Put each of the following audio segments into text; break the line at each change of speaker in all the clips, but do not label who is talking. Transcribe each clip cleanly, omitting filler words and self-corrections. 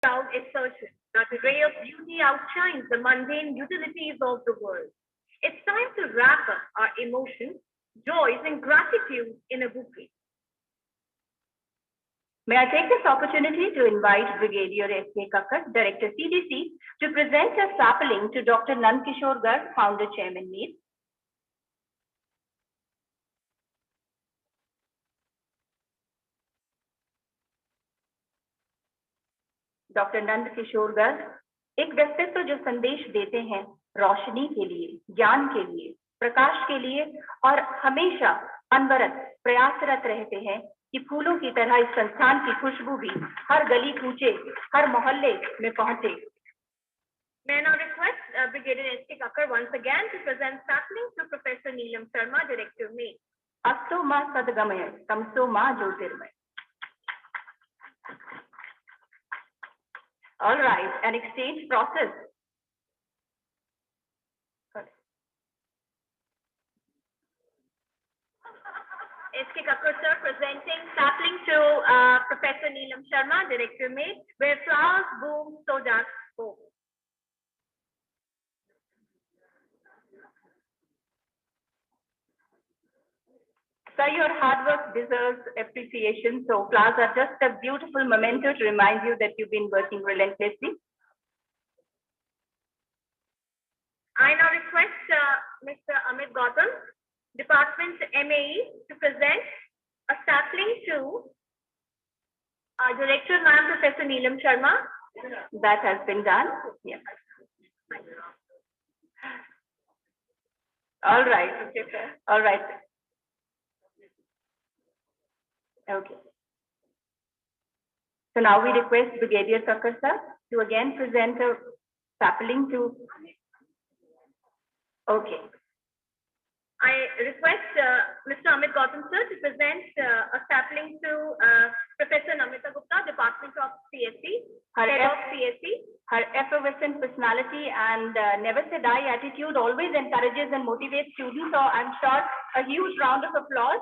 Proud assertion that a ray of beauty outshines the mundane utilities of the world. It's time to wrap up our emotions, joys, and gratitude in a bouquet.
May I take this opportunity to invite Brigadier S.K. Kakkar, Director CDC, to present a sapling to Dr. Nand Kishore Garg, Founder Chairman MAPE. Doctor Nand Kishore Garg एक व्यक्तित्व जो संदेश देते हैं रोशनी के लिए, ज्ञान के लिए, प्रकाश के लिए और हमेशा अनवरत प्रयासरत रहते हैं कि फूलों की तरह इस संस्थान की खुशबू भी हर गली कूचे, हर मोहल्ले में पहुंचे.
May I now request Brigadier S.K. Kakkar once again to present sapling to Professor Neelam Sharma, Director MAPE.
अस्तो मा सद्गमय, तमसो मा ज्योतिर्मय. All right, an exchange process.
S.K. Kakkar sir presenting sapling to Professor Neelam Sharma, Director MAPE, where flowers bloom, so does hope.
Sir, your hard work deserves appreciation. So flowers are just a beautiful memento to remind you that you've been working relentlessly.
I now request Mr. Amit Gautam, Department MAE, to present a sapling to our Director, Ma'am Professor Neelam Sharma.
That has been done. Yeah. All right.
Okay, sir.
All right. Okay. So now we request Brigadier Kakkar sir to again present a sapling to. Okay.
I request Mr. Amit Gautam sir to present a sapling to Professor Namita Gupta, Department of CSE, Head of CSE.
Her effervescent personality and never say die attitude always encourages and motivates students. So I'm sure a huge round of applause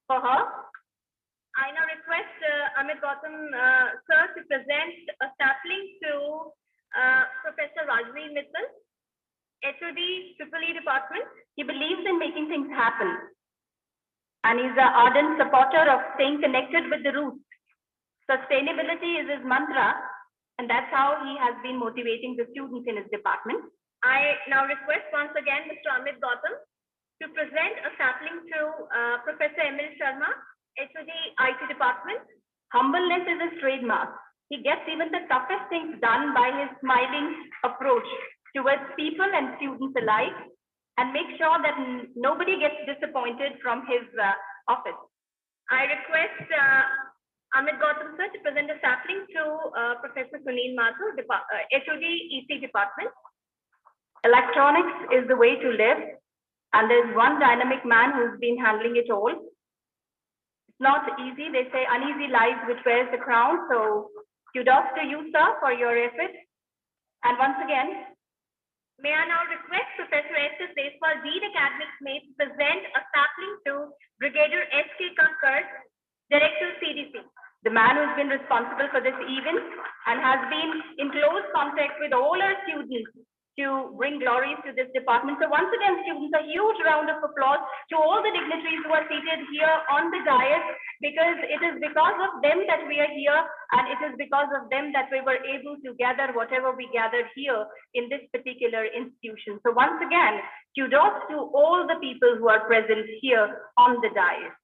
for her.
I now request Amit Gautam sir to present a sapling to Professor Rajveer Mittal, HOD EEE Department.
He believes in making things happen and he's an ardent supporter of staying connected with the roots. Sustainability is his mantra and that's how he has been motivating the students in his department.
I now request once again Mr. Amit Gautam to present a sapling to Professor Emil Sharma, HOD IT Department.
Humbleness is his trademark. He gets even the toughest things done by his smiling approach towards people and students alike and make sure that nobody gets disappointed from his office.
I request Amit Gautam sir to present a sapling to Professor Sunil Mathur, HOD EC Department.
Electronics is the way to live and there's one dynamic man who's been handling it all. It's not easy. They say uneasy lives which wears the crown. So kudos to you, sir, for your efforts. And once again,
may I now request Professor S.S. Deswal, Dean Academics MAPE, to present a sapling to Brigadier S.K. Kakkar, Director CDC.
The man who's been responsible for this event and has been in close contact with all our students to bring glories to this department. So once again, students, a huge round of applause to all the dignitaries who are seated here on the dais, because it is because of them that we are here and it is because of them that we were able to gather whatever we gathered here in this particular institution. So once again, kudos to all the people who are present here on the dais.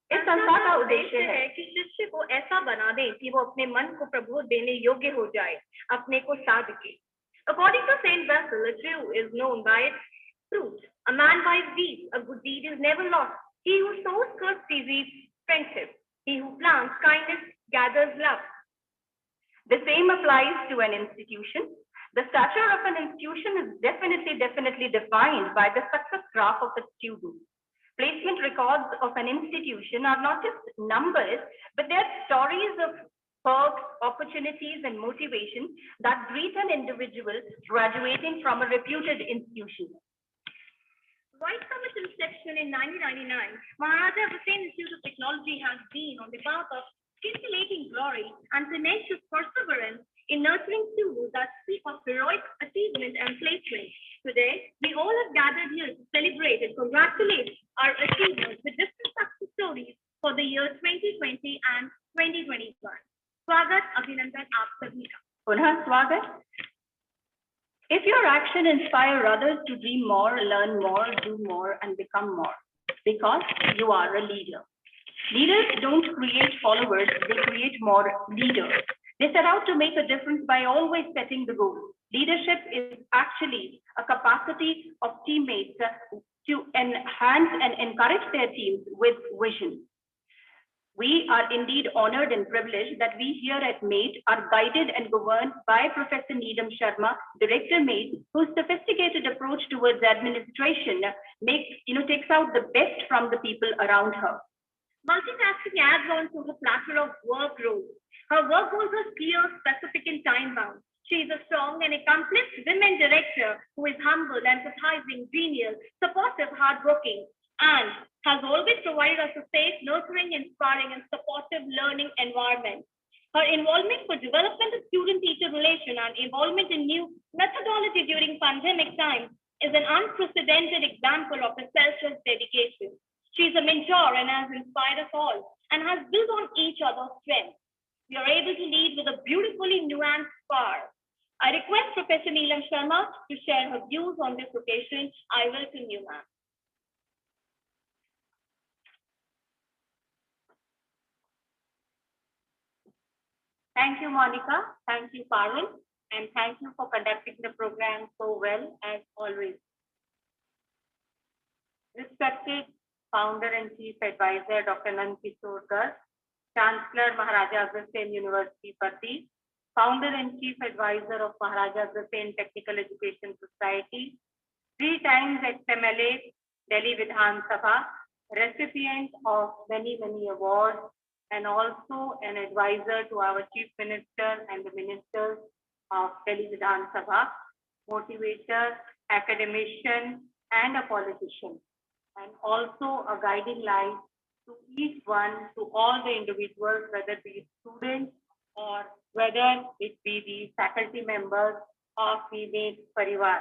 इस संस्था का उद्देश्य है कि शिष्य को ऐसा बना दें कि वो अपने मन को प्रबोध देने योग्य हो जाए, अपने को साध के. According to Saint Basil, a Jew is known by its fruit. A man by his deeds, a good deed is never lost. He who sows courtesy reaps friendship. He who plants kindness gathers love.
The same applies to an institution. The stature of an institution is definitely defined by the success graph of its students. Placement records of an institution are not just numbers, but they're stories of perks, opportunities, and motivation that greet an individual graduating from a reputed institution.
Right from its inception in 1999, Maharaja Hussain Institute of Technology has been on the path of scintillating glory, and tenacious perseverance in nurturing students that speak of heroic achievement and placement. Today, we all have gathered here to celebrate and congratulate our achievers with different success stories for the year 2020 and 2021. स्वागत अभिनंदन आप सभी का
पुनः स्वागत. If your action inspire others to dream more, learn more, do more, and become more, because you are a leader. Leaders don't create followers, they create more leaders. They set out to make a difference by always setting the goal. Leadership is actually a capacity of teammates to enhance and encourage their teams with vision. We are indeed honored and privileged that we here at MATE are guided and governed by Professor Needham Sharma, Director MATE, whose sophisticated approach towards administration takes out the best from the people around her.
Multitasking adds on to her platter of work roles. Her work goals are clear, specific, and time-bound. She is a strong and accomplished women director who is humble, empathizing, genial, supportive, hardworking, and has always provided us a safe, nurturing, inspiring, and supportive learning environment. Her involvement for development of student-teacher relation and involvement in new methodology during pandemic times is an unprecedented example of a selfless dedication. She is a mentor and has inspired us all and has built on each other's strengths. We are able to lead with a beautifully nuanced power. I request Professor Needham Sharma to share her views on this occasion. I welcome you, ma'am.
Thank you, Monica. Thank you, Parul. And thank you for conducting the program so well as always. Respected Founder and Chief Advisor, Dr. Nand Kishore Garg, Chancellor, Maharaja Agrasen University, Patti, Founder and Chief Advisor of Maharaja Agrasen Technical Education Society, 3 times XMLA, Delhi Vidhan Sabha, recipient of many awards, and also an advisor to our Chief Minister and the ministers of Delhi Vidhan Sabha, motivator, academician, and a politician, and also a guiding light to each one, to all the individuals, whether it be students or whether it be the faculty members of the MATE Parivar.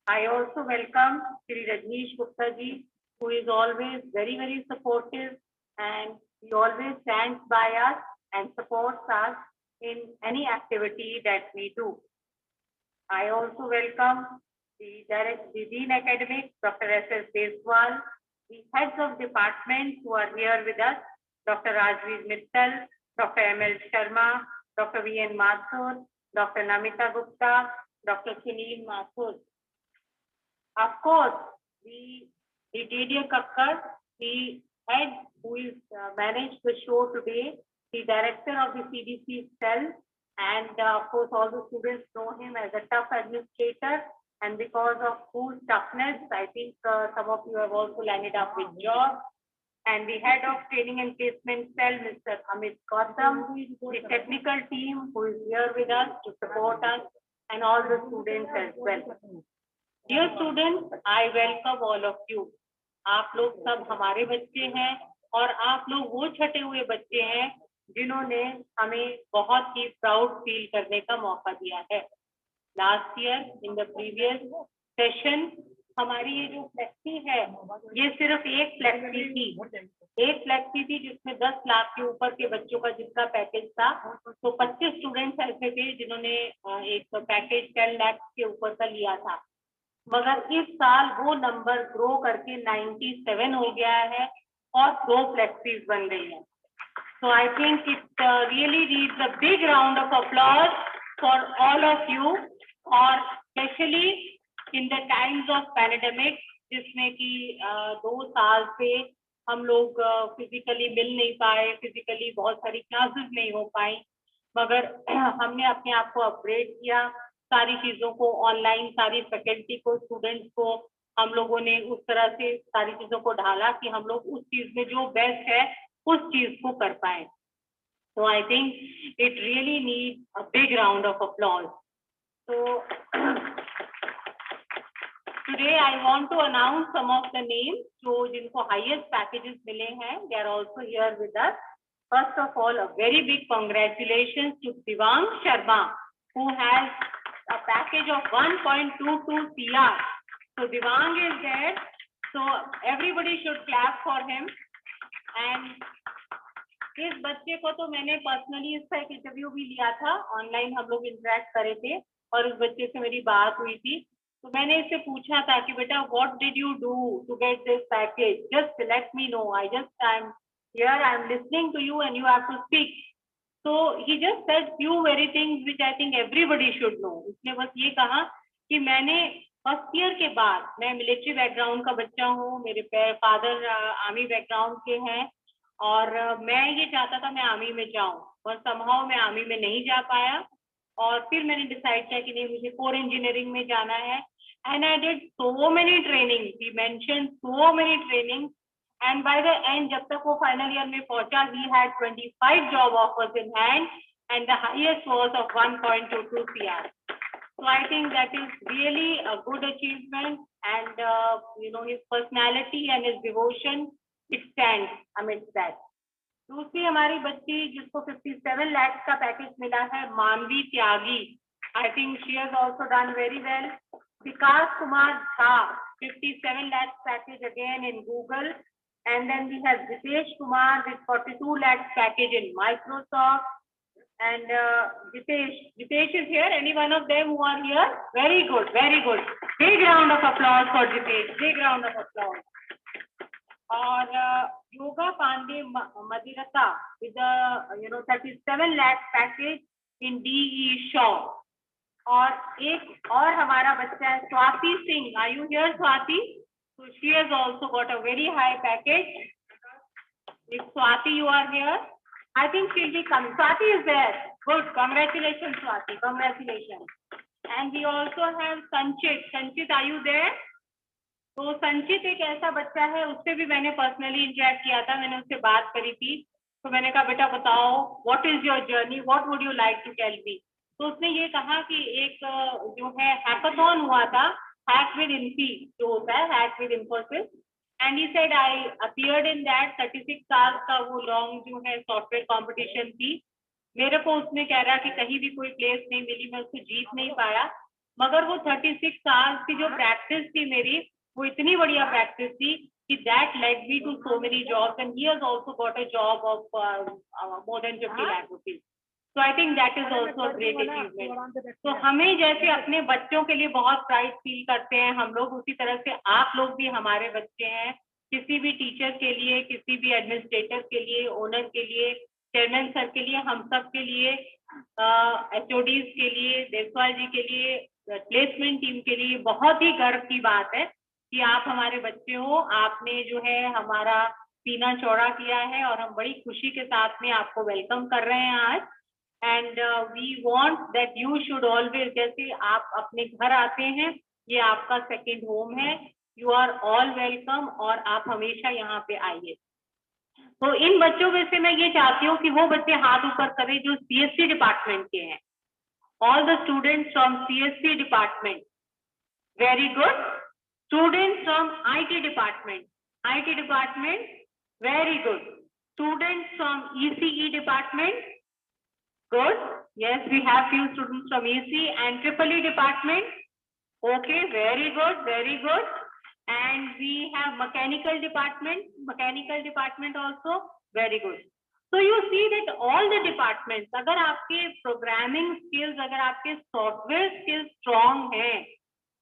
I also welcome Shri Rajneesh Gupta ji, who is always very supportive, and he always stands by us and supports us in any activity that we do. I also welcome the Dean Academic, Dr. S.S. Deswal, the heads of departments who are here with us, Dr. Rajveer Mittal, Dr. M.L. Sharma, Dr. V.N. Mathur, Dr. Namita Gupta, Dr. Sunil Mathur. Of course, the Didier Kakkar, the head who is managed the show today, the director of the CDC cell, and of course all the students know him as a tough administrator, and because of whose toughness, I think some of you have also landed up with jobs. And the head of training and placement cell, Mr. Amit Gautam, the technical team who is here with us to support us, and all the students as well. Dear students, I welcome all of you. आप लोग सब हमारे बच्चे हैं और आप लोग वो छटे हुए बच्चे हैं जिन्होंने हमें बहुत ही प्राउड फील करने का मौका दिया है. Last year in the previous session हमारी ये जो फ्लेक्सी है ये सिर्फ एक फ्लेक्सी थी जिसमें 10 लाख के ऊपर के बच्चों का जिसका पैकेज था. तो 25 स्टूडेंट्स ऐसे थे जिन्होंने एक पैकेज 10 लाख के ऊपर का लिया था. मगर इस साल वो नंबर ग्रो करके 97 हो गया है और 2 फ्लेक्सीज बन गई हैं. So I think it really needs a big round of applause for all of you, और especially in the times of pandemic, जिसमें कि 2 साल से हम लोग फिजिकली मिल नहीं पाए, फिजिकली बहुत सारी क्लासेस नहीं हो पाई, मगर हमने अपने आप को अपग्रेड किया, सारी चीजों को ऑनलाइन, सारी फैकल्टी को, स्टूडेंट्स को हम लोगों ने उस तरह से सारी चीजों को ढाला कि हम लोग उस चीज में जो बेस्ट है उस चीज को कर पाए. So I think it really needs a big round of applause. So today I want to announce some of the names जो जिनको highest packages मिले हैं. They are also here with us. first of all, a very big congratulations to Divang Sharma, who has a package of 1.22 CR. So Divang is there. So everybody should clap for him. And इस बच्चे को तो मैंने personally इसका एक interview भी लिया था, ऑनलाइन हम लोग इंटरेक्ट करे थे और उस बच्चे से मेरी बात हुई थी। तो मैंने इससे पूछा था कि बेटा what did you do to get this package, just let me know, I am here, I am listening to you and you have to speak. तो he just said few very things which I think everybody should know. उसने बस ये कहा कि मैंने first year के बाद, मैं मिलिट्री बैकग्राउंड का बच्चा हूँ, मेरे फादर आर्मी बैकग्राउंड के हैं और मैं ये चाहता था मैं आर्मी में जाऊं, और समहाउ मैं आर्मी में नहीं जा पाया और फिर मैंने डिसाइड किया कि नहीं, मुझे कोर इंजीनियरिंग में जाना है। And I did so many training, we mention so many training, and by the end जब तक वो फाइनल ईयर में पहुंचा, he had 25 job offers in hand and the highest was of 1.22 CR. So I think that is really a good achievement, and his personality and his devotion, it stands amidst that. दूसरी हमारी बच्ची जिसको 57 लाख का package मिला है, मानवी त्यागी, I think she has also done very well. Vikas Kumar Jha, 57 lakh package again in Google, and then we have Jitesh Kumar with 42 lakh package in Microsoft, and Jitesh is here. Any one of them who are here? Very good, very good. Big round of applause for Jitesh. Big round of applause. और yoga Pandey मदिरता with the 37 lakh package in DE Shaw. और एक और हमारा बच्चा है Swati Singh. Are you here, Swati? So she has also got a very high package. If Swati, you are here, I think she'll be coming. Swati is there. Good. Congratulations, Swati. Congratulations. And we also have Sanchit. Sanchit, are you there? तो संचित एक ऐसा बच्चा है, उससे भी मैंने personally interact किया था, मैंने उससे बात करी थी। तो मैंने कहा बेटा बताओ, what is your journey, what would you like to tell me. तो उसने ये कहा कि एक जो है हैकाथॉन हुआ था, हैक विद इन्फी जो होता है, hack with Infosys, and he said I appeared in that. 36 hours का वो लॉन्ग जो है सॉफ्टवेयर कॉम्पिटिशन थी। मेरे को उसने कह रहा कि कहीं भी कोई प्लेस नहीं मिली, मैं उसको जीत नहीं पाया, मगर वो 36 आवर्स की जो प्रैक्टिस थी मेरी, वो इतनी बढ़िया प्रैक्टिस थी कि that led me to so many jobs, and he has also got a job of more than 50 lakh rupees. So I think that is also a great achievement. तो हमें जैसे अपने बच्चों के लिए बहुत प्राइड फील करते हैं हम लोग, उसी तरह से आप लोग भी हमारे बच्चे हैं। किसी भी टीचर के लिए, किसी भी एडमिनिस्ट्रेटर के लिए, ओनर के लिए, चेयरमैन सर के लिए, हम सब के लिए, HODs के लिए, देशवाल जी के लिए, प्लेसमेंट टीम के लिए बहुत ही गर्व की बात है कि आप हमारे बच्चे हो। आपने जो है हमारा सीना चौड़ा किया है और हम बड़ी खुशी के साथ में आपको वेलकम कर रहे हैं आज। And we want that you should always, जैसे आप अपने घर आते हैं, ये आपका सेकंड होम है, यू आर ऑल वेलकम, और आप हमेशा यहाँ पे आइए। तो इन बच्चों में से मैं ये चाहती हूँ कि वो बच्चे हाथ ऊपर करें जो CSC डिपार्टमेंट के हैं। All the students from CSC department, very good. Students from IT department, very good. Students from ECE department, good. Yes, we have few students from ECE and EEE department. Okay, very good, very good. And we have mechanical department also, very good. So you see that all the departments, अगर आपके programming skills, अगर आपके software skills strong हैं,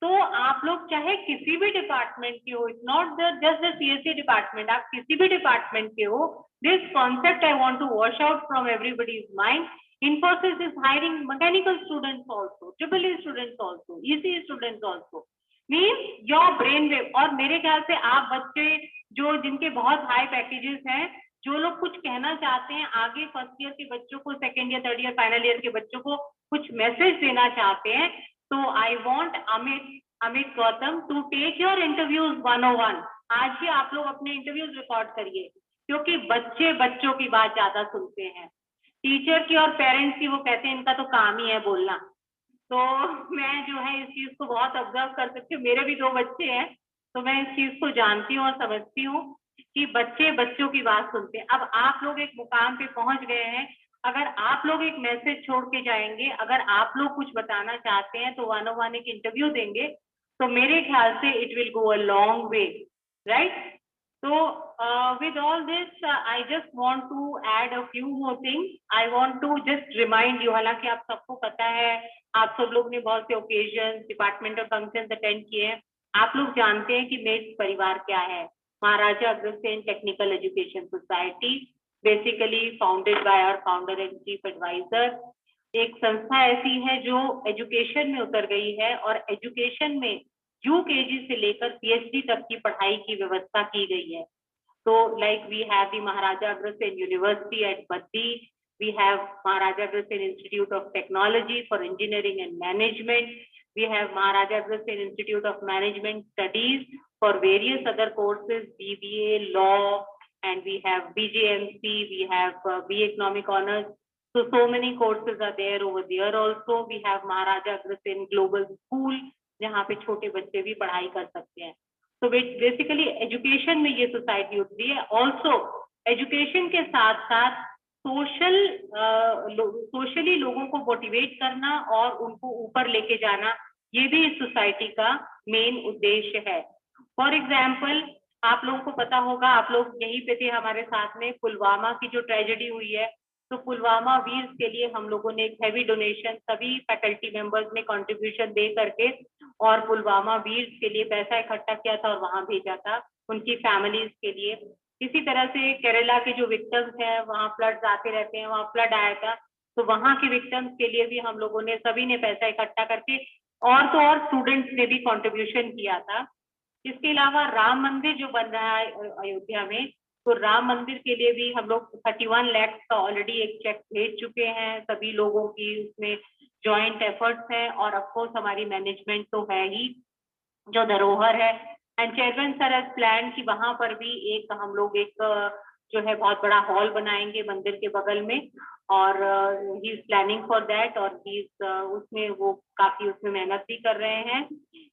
तो आप लोग चाहे किसी भी डिपार्टमेंट के हो, it's not just the CSC department, आप किसी भी डिपार्टमेंट के हो, this concept I want to wash out from everybody's mind. Infosys is hiring mechanical students also, EEE students also, ECE students also, means your brain wave। और मेरे ख्याल से आप बच्चे जो जिनके बहुत हाई पैकेजेस हैं, जो लोग कुछ कहना चाहते हैं आगे, फर्स्ट ईयर के बच्चों को, second year, third year, final year के बच्चों को कुछ मैसेज देना चाहते हैं, तो I want Amit Gautam to take your interviews 101। आज ही आप लोग अपने इंटरव्यूज रिकॉर्ड करिए, क्योंकि बच्चे बच्चों की बात ज्यादा सुनते हैं। टीचर की और पेरेंट्स की वो कहते हैं इनका तो काम ही है बोलना। तो मैं जो है इस चीज को बहुत ऑब्जर्व कर सकती हूँ, मेरे भी 2 बच्चे हैं, तो मैं इस चीज को जानती हूँ और समझती हूँ
कि बच्चे बच्चों की बात सुनते हैं। अब आप लोग एक मुकाम पे पहुंच गए हैं, अगर आप लोग एक मैसेज छोड़ के जाएंगे, अगर आप लोग कुछ बताना चाहते हैं तो 101 एक इंटरव्यू देंगे, तो मेरे ख्याल से it will go a long way, right? So with all this, I just want to add a few more things. I want to just remind you, हालांकि आप सबको पता है, आप सब लोग ने बहुत से ओकेजन, डिपार्टमेंटल फंक्शंस अटेंड किए हैं, आप लोग जानते हैं कि मेट परिवार क्या है। Maharaja Agrasen technical education society, basically founded by our founder and chief advisor, एक संस्था ऐसी है जो एजुकेशन में उतर गई है और एजुकेशन में UKG से लेकर PhD तक की पढ़ाई की व्यवस्था की गई है। तो like we have the Maharaja Agrasen university at Baddi, we have Maharaja Agrasen institute of technology for engineering and management, we have Maharaja Agrasen institute of management studies for various other courses, BBA, law, and we have BJMC, we have BA Economic Honors. So many courses are there over there also. We have Maharaja Agrasen Global School, जहाँ पे छोटे बच्चे भी पढ़ाई कर सकते हैं। तो बेसिकली एजुकेशन में ये सोसाइटी उतरी है। ऑल्सो एजुकेशन के साथ साथ सोशली लोगों को मोटिवेट करना और उनको ऊपर लेके जाना, ये भी इस सोसाइटी का मेन उद्देश्य है। फॉर एग्जाम्पल, आप लोगों को पता होगा, आप लोग यहीं पे थे हमारे साथ में, पुलवामा की जो ट्रेजेडी हुई है, तो पुलवामा वीर्स के लिए हम लोगों ने एक हैवी डोनेशन सभी फैकल्टी मेंबर्स ने कंट्रीब्यूशन दे करके और पुलवामा वीर्स के लिए पैसा इकट्ठा किया था और वहां भेजा था उनकी फैमिलीज के लिए। इसी तरह से केरला के जो विक्टिम्स हैं, वहाँ फ्लड्स आते रहते हैं, वहाँ फ्लड आया था, तो वहाँ के विक्टिम्स के लिए भी हम लोगों ने सभी ने पैसा इकट्ठा करके, और तो और स्टूडेंट्स ने भी कंट्रीब्यूशन किया था। इसके अलावा राम मंदिर जो बन रहा है अयोध्या में, तो राम मंदिर के लिए भी हम लोग 31 लाख का ऑलरेडी एक चेक भेज चुके हैं सभी लोगों की, उसमें जॉइंट एफर्ट्स हैं और ऑफकोर्स हमारी मैनेजमेंट तो है ही जो धरोहर है। And chairman sir has plan कि वहां पर भी एक हम लोग एक जो है बहुत बड़ा हॉल बनाएंगे मंदिर के बगल में, और he is planning for that, और ही उसमें वो काफी उसमें मेहनत भी कर रहे हैं।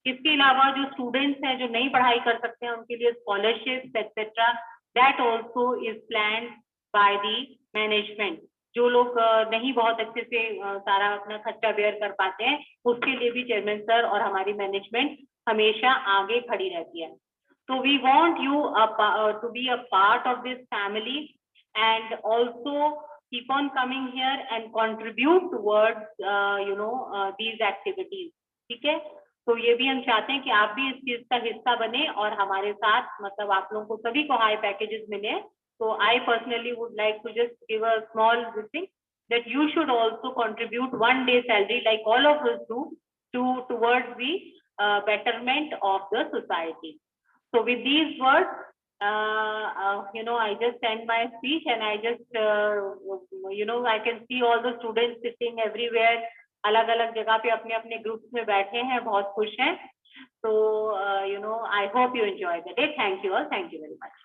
इसके अलावा जो स्टूडेंट्स हैं जो नहीं पढ़ाई कर सकते हैं उनके लिए scholarship etcetera, that also is plan by the management. जो लोग नहीं बहुत अच्छे से सारा अपना खर्चा बेयर कर पाते हैं, उसके लिए भी चेयरमैन सर और हमारी मैनेजमेंट हमेशा आगे खड़ी रहती है। So we want you to be a part of this family and also keep on coming here and contribute towards these activities. ठीक है, तो ये भी हम चाहते हैं कि आप भी इस चीज का हिस्सा बने और हमारे साथ, मतलब आप लोगों को सभी को हाई पैकेजेस मिले। So I personally would like to just give a small thing that you should also contribute 1 day salary like all of us do towards the betterment of the society. So with these words, I just end my speech and I just, I can see all the students sitting everywhere, अलग अलग जगह पे अपने अपने groups में बैठे हैं, बहुत खुश हैं। So, I hope you enjoy the day. Thank you all. Thank you very much.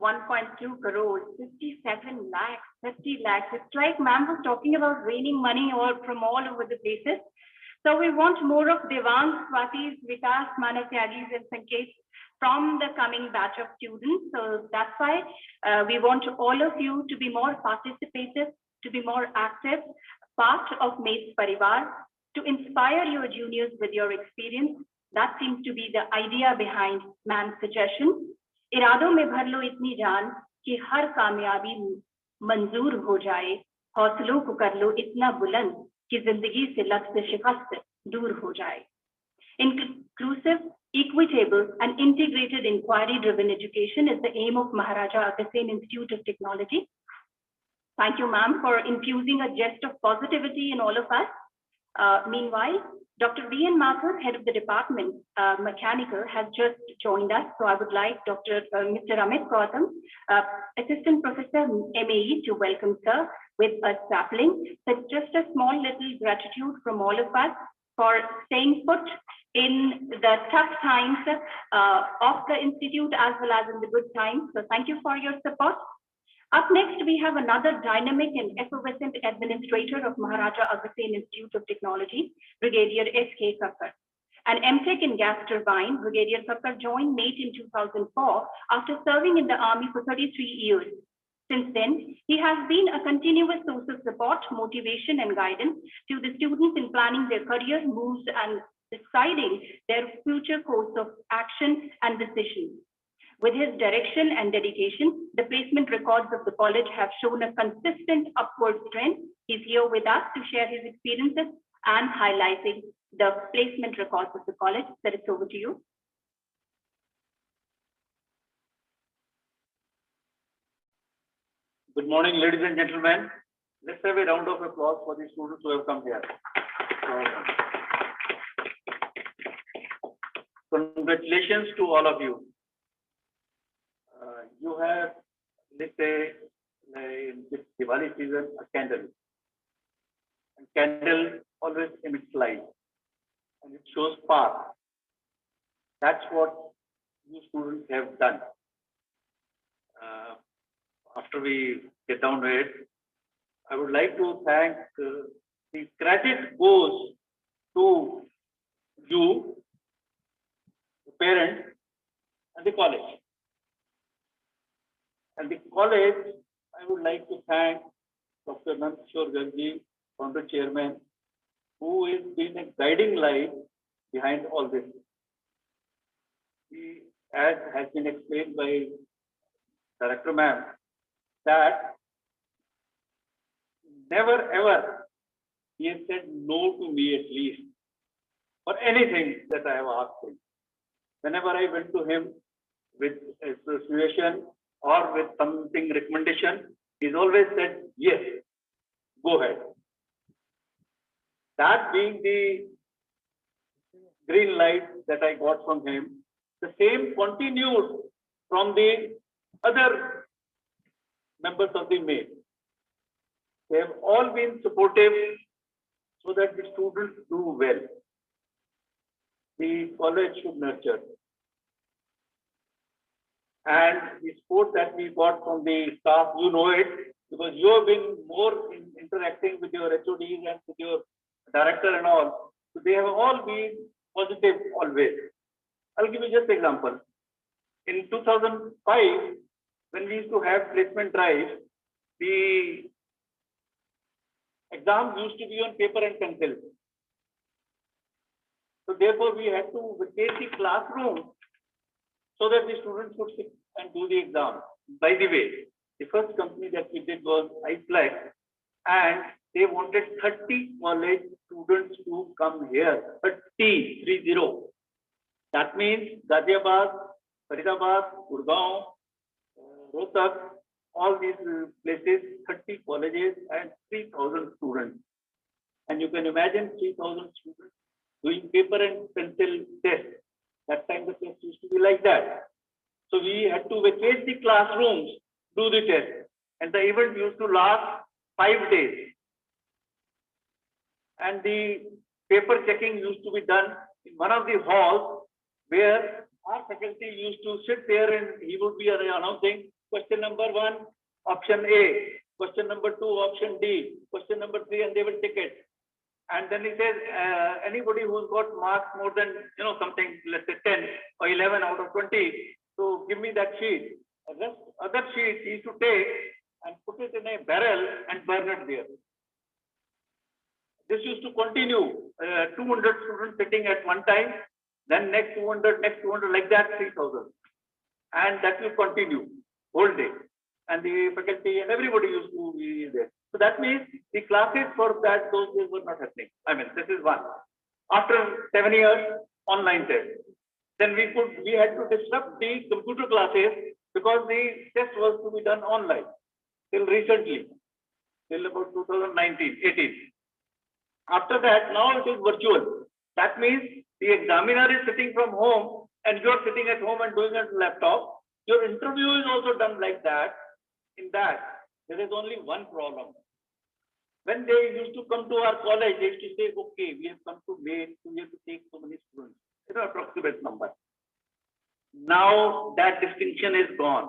1.2 crores, 57 lakhs, 50 lakhs. It's like ma'am was talking about raining money from all over the places. So we want more of Devang, Swatis, Vikas, Manatyagis and Sanket from the coming batch of students. So that's why we want all of you to be more participative, to be more active, part of Mates Parivar, to inspire your juniors with your experience. That seems to be the idea behind ma'am's suggestion. इरादों में भर लो इतनी जान कि हर कामयाबी मंजूर हो जाए, हौसलों को कर लो इतना बुलंद कि जिंदगी से लफ्ज़ शिकस्त दूर हो जाए। Inclusive, equitable and integrated inquiry driven education is the aim of Maharaja Agrasen Institute of Technology. Thank you ma'am for infusing a zest of positivity in all of us. Meanwhile, Dr. V.N. Mathur, head of the department, mechanical, has just joined us. So I would like Mr. Amit Gautam, assistant professor MAE, to welcome sir with a sapling. So just a small little gratitude from all of us for staying put in the tough times of the institute as well as in the good times. So thank you for your support.
Up next, we have another dynamic and effervescent administrator of Maharaja Agrasen Institute of Technology, Brigadier S.K. Kakkar. An MTech in gas turbine, Brigadier Kakkar joined NATE in 2004 after serving in the Army for 33 years. Since then, he has been a continuous source of support, motivation, and guidance to the students in planning their career moves and deciding their future course of action and decision. With his direction and dedication, the placement records of the college have shown a consistent upward trend. He's here with us to share his experiences and highlighting the placement records of the college. Sir, it's over to you.
Good morning, ladies and gentlemen. Let's have a round of applause for the students who have come here. Congratulations to all of you. You have, let's say, in this Diwali season, a candle. And candle always emits light, and it shows path. That's what you students have done. After we get down to it, I would like to thank the credit goes to you, the parents, and the college. And the college, I would like to thank Dr. Nandkishore Gargi, founder chairman, who has been a guiding light behind all this. He, as has been explained by Director Ma'am, that never ever he has said no to me, at least, for anything that I have asked him. Whenever I went to him with a situation or with something recommendation, he's always said, yes, go ahead. That being the green light that I got from him, the same continued from the other members of the MATE. They have all been supportive so that the students do well. The college should nurture. And the support that we got from the staff, you know it, because you have been more interacting with your HODs and with your director and all. So they have all been positive always. I'll give you just an example. In 2005, when we used to have placement drive, the exams used to be on paper and pencil. So therefore, we had to vacate the classroom so that the students could sit and do the exam. By the way, the first company that we did was iFlex, and they wanted 30 college students to come here. 30. That means Ghaziabad, Faridabad, Gurgaon, Rohtak, all these places, 30 colleges and 3,000 students. And you can imagine 3,000 students doing paper and pencil tests. That time the test used to be like that. So we had to vacate the classrooms, do the test. And the event used to last 5 days. And the paper checking used to be done in one of the halls where our faculty used to sit there and he would be announcing question number 1, option A, question number 2, option D, question number 3, and they will tick it. And then he says, anybody who's got marks more than, something, let's say 10 or 11 out of 20, so give me that sheet. Other sheet he used to take and put it in a barrel and burn it there. This used to continue, 200 students sitting at one time, then next 200, like that, 3,000. And that will continue whole day. And the faculty and everybody used to be there. So that means the classes for that, those days were not happening. I mean, this is one. After 7 years, online test. Then we had to disrupt the computer classes because the test was to be done online till recently, till about 2019, 18. After that, now it is virtual. That means the examiner is sitting from home and you are sitting at home and doing it on laptop. Your interview is also done like that. In that, there is only one problem. When they used to come to our college, they used to say, okay, we have come to MATE, so we have to take so many students. It's an approximate number. Now that distinction is gone.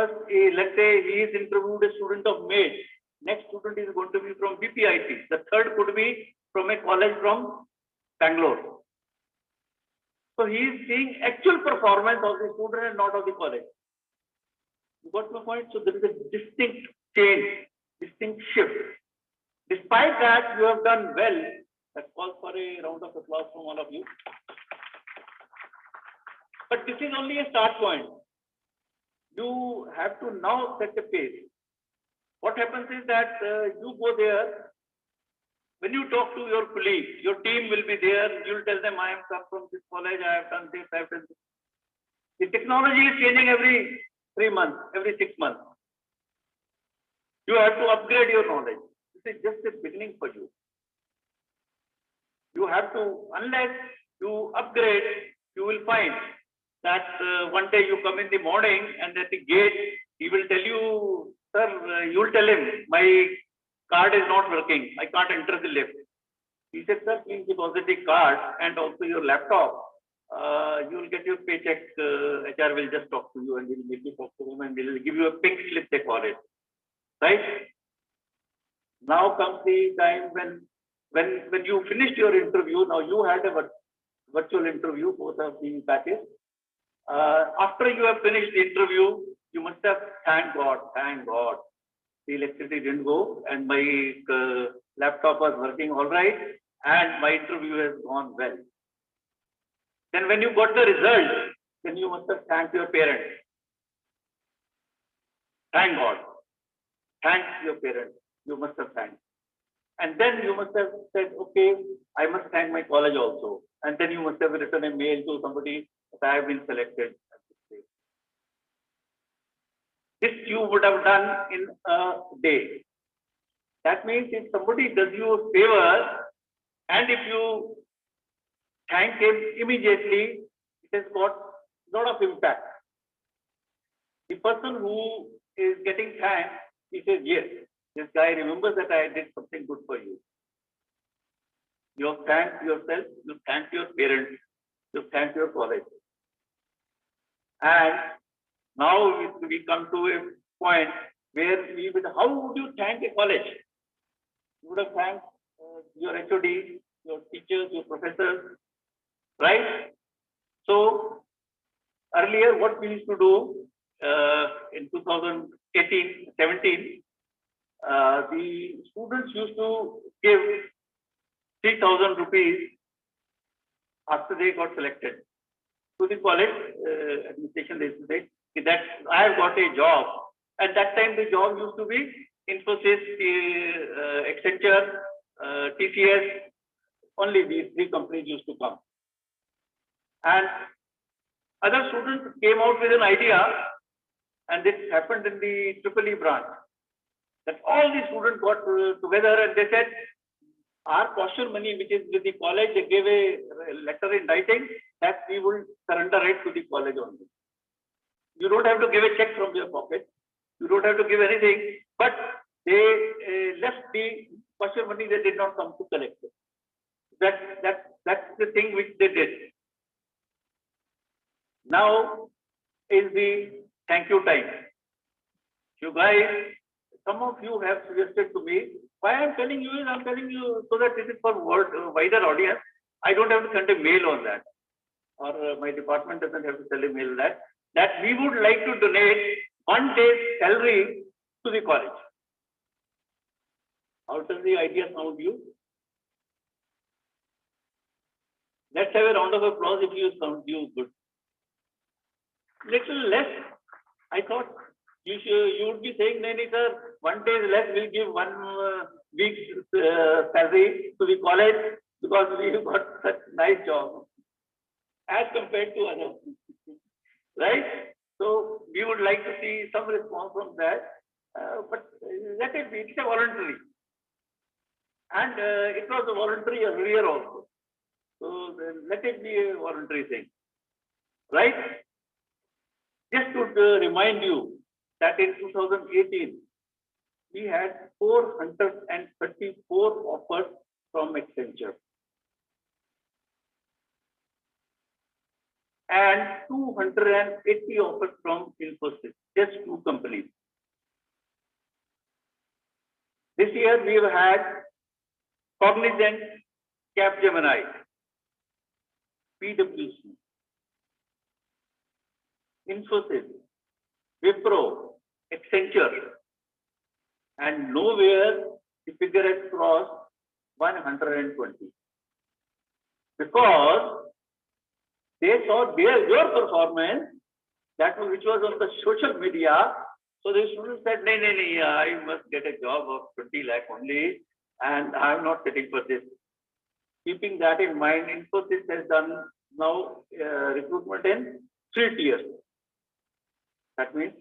First, let's say he is interviewed a student of MAIT. Next student is going to be from BPIT. The third could be from a college from Bangalore. So he is seeing actual performance of the student and not of the college. You got my point? So there is a distinct change, distinct shift. Despite that, you have done well. That calls for a round of applause from all of you. But this is only a start point. You have to now set the pace. What happens is that you go there. When you talk to your colleagues, your team will be there. You'll tell them, I have come from this college, I have done this, I have done this. The technology is changing every 3 months, every 6 months. You have to upgrade your knowledge. This is just the beginning for you. You have to, unless you upgrade, you will find that one day you come in the morning and at the gate, he will tell you, sir, you will tell him, my card is not working. I can't enter the lift. He said, sir, please deposit the card and also your laptop. You will get your paycheck. HR will just talk to you and he will make you talk to him and he will give you a pink slip, they call it. Right? Now comes the time when you finished your interview. Now you had a virtual interview, both of the batches. After you have finished the interview, you must have thank God, the electricity didn't go and my laptop was working all right and my interview has gone well. Then when you got the result, then you must have thanked your parents. Thank God. Thank your parents. You must have thanked. And then you must have said, okay, I must thank my college also. And then you must have written a mail to somebody that I have been selected. This you would have done in a day. That means if somebody does you a favor and if you thank him immediately, it has got a lot of impact. The person who is getting thanked, he says, yes, this guy remembers that I did something good for you. You have thanked yourself, you thanked your parents, you thanked your college. And now we come to a point where how would you thank a college? You would have thanked your HOD, your teachers, your professors, right? So earlier what we used to do in 2018, 17, the students used to give 3,000 rupees after they got selected to the college administration. They used to say that I have got a job. At that time, the job used to be Infosys, Accenture, TCS. Only these three companies used to come. And other students came out with an idea, and this happened in the EEE branch, that all the students got together and they said, our caution money, which is with the college, they gave a letter in writing that we will surrender it to the college only. You don't have to give a check from your pocket. You don't have to give anything, but they left the caution money. They did not come to collect it. That's the thing which they did. Now is the thank you time. You guys, some of you have suggested to me, why I'm telling you is I'm telling you so that this is for wider audience. I don't have to send a mail on that, or my department doesn't have to send a mail that we would like to donate 1 day's salary to the college. How does the idea sound to you? Let's have a round of applause if you sound you good. Little less. I thought you would be saying, no, sir, 1 day less, we'll give 1 week's salary to the college because we have got such nice job as compared to others. Right? So we would like to see some response from that, but let it be, it's a voluntary. And it was a voluntary earlier also. So let it be a voluntary thing. Right? Just to remind you that in 2018, we had 434 offers from Accenture. and 280 offers from Infosys, just 2 companies. This year we have had Cognizant, Capgemini, PwC, Infosys, Wipro, Accenture, and nowhere the figure has crossed 120. Because they saw your performance, which was on the social media. So the students said, no, I must get a job of 20 lakh only, and I am not sitting for this. Keeping that in mind, Infosys has done now recruitment in 3 tiers. That means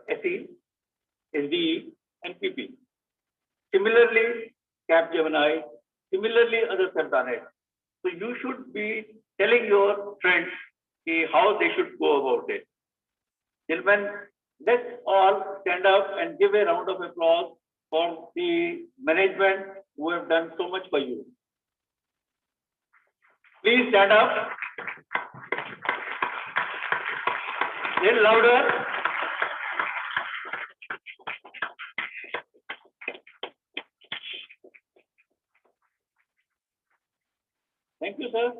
SE, SDE, and PP. Similarly, Capgemini, similarly others have done it. So you should be telling your friends how they should go about it. Gentlemen, let's all stand up and give a round of applause for the management who have done so much for you. Please stand up. A little louder. Thank you, sir.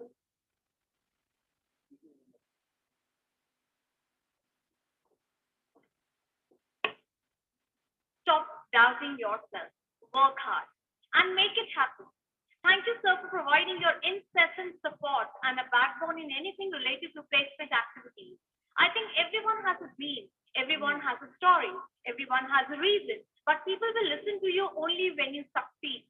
Stop doubting yourself, work hard, and make it happen. Thank you, sir, for providing your incessant support and a backbone in anything related to placement activities. I think everyone has a dream, everyone has a story, everyone has a reason, but people will listen to you only when you succeed.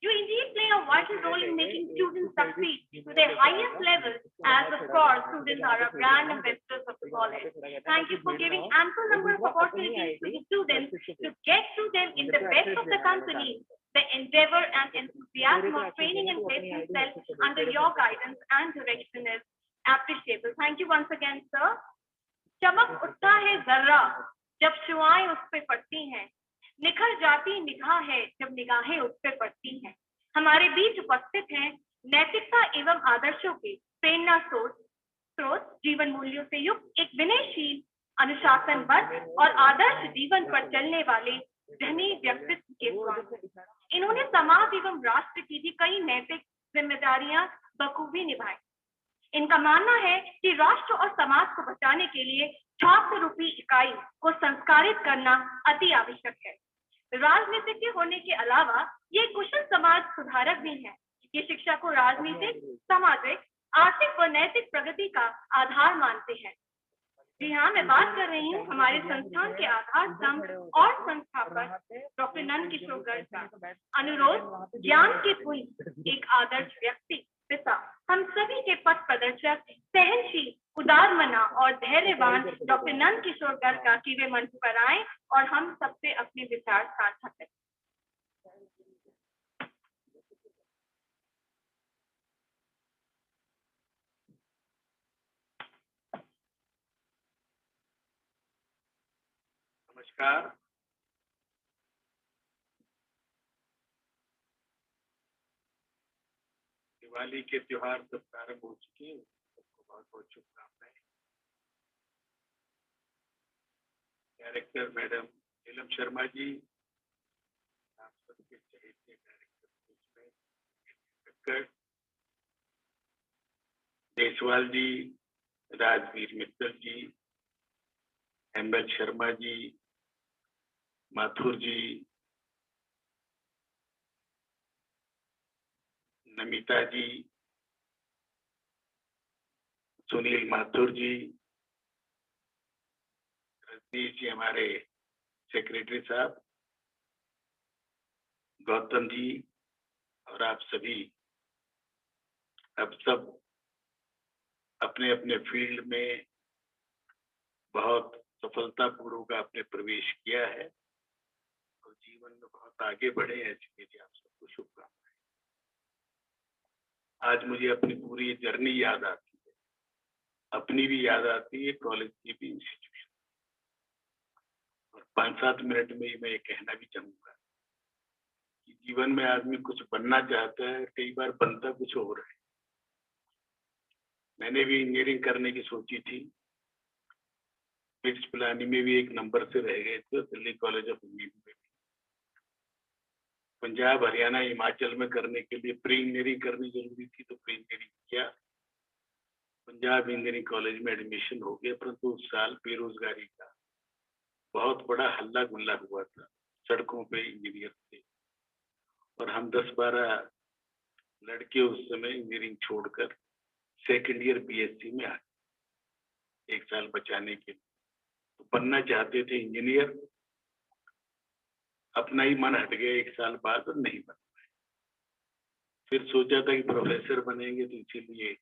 You indeed play a vital role in making students succeed to their highest level, as of course, students are a brand ambassadors of the college. Thank you for giving ample number of opportunities to the students to get to them in the best of the company. The endeavor and enthusiasm of training and placement cell under your guidance and direction is appreciable. Thank you once again, sir. चमक उठता है जर्रा जब शुआएं उस पे पड़ती हैं, निखर जाती निगाह है जब निगाहें उस पे पड़ती हैं। हमारे बीच उपस्थित हैं नैतिकता एवं आदर्शों के प्रेरणा स्रोत, जीवन मूल्यों से युक्त एक विनयशील, अनुशासनबद्ध और आदर्श जीवन पर चलने वाले धनी व्यक्तित्व के स्वामी। इन्होंने समाज एवं राष्ट्र की भी कई नैतिक जिम्मेदारियां बखूबी निभाई। इनका मानना है कि राष्ट्र और समाज को बचाने के लिए छात्र रूपी इकाई को संस्कारित करना अति आवश्यक है। राजनीतिज्ञ होने के अलावा ये कुशल समाज सुधारक भी हैं। ये शिक्षा को राजनीतिक, सामाजिक, आर्थिक व नैतिक प्रगति का आधार मानते हैं। जी हाँ, मैं बात कर रही हूँ हमारे संस्थान के आधार स्तंभ और संस्थापक डॉक्टर नंद किशोर गर्ग का। अनुरोध, ज्ञान के पुंज, एक आदर्श व्यक्ति, पिता, हम सभी के पथ प्रदर्शक, सहनशील, उदारमना और धैर्यवान डॉक्टर नंद किशोर गर्ग का कि वे मंच पर आए और हम सबसे अपने विचार साझा करें।
नमस्कार। दिवाली के त्योहार सब प्रारंभ हो चुके हैं, सबको बहुत बहुत शुभकामनाएं। डायरेक्टर मैडम नीलम शर्मा जी, आप सबके चहेते डायरेक्टर देसवाल जी, राजवीर मित्तल जी, एमएल शर्मा जी, माथुर जी, नमिता जी, सुनील माथुर जी, रजनीश जी हमारे सेक्रेटरी साहब, गौतम जी और आप सभी, अब सब अपने अपने फील्ड में बहुत सफलतापूर्वक आपने प्रवेश किया है और जीवन में बहुत आगे बढ़े हैं। इसके लिए आप सबको शुभकामनाएं। आज मुझे अपनी पूरी जर्नी याद आती है, अपनी भी याद आती है, कॉलेज की भी, इंस्टीट्यूशन। और 5-7 मिनट में मैं ये कहना भी चाहूंगा कि जीवन में आदमी कुछ बनना चाहता है, कई बार बनता कुछ और है।
मैंने भी इंजीनियरिंग करने की सोची थी, मिक्स प्लानिंग में भी एक नंबर से रह गए थे, दिल्ली कॉलेज ऑफ इंजीनियरिंग में भी। पंजाब, हरियाणा, हिमाचल में करने के लिए प्री इंजीनियरिंग करनी जरूरी थी, तो प्री इंजीनियरिंग किया। पंजाब इंजीनियरिंग कॉलेज में एडमिशन हो गया, परंतु उस साल बेरोजगारी का बहुत बड़ा हल्ला गुल्ला हुआ था, सड़कों पे इंजीनियर थे, और हम 10-12 लड़के उस समय इंजीनियरिंग छोड़कर सेकेंड ईयर बीएससी में आ गए, 1 साल बचाने के लिए। तो बनना चाहते थे इंजीनियर, अपना ही मन हट गया 1 साल बाद और नहीं बन पाए। फिर सोचा था कि प्रोफेसर बनेंगे, तो इसीलिए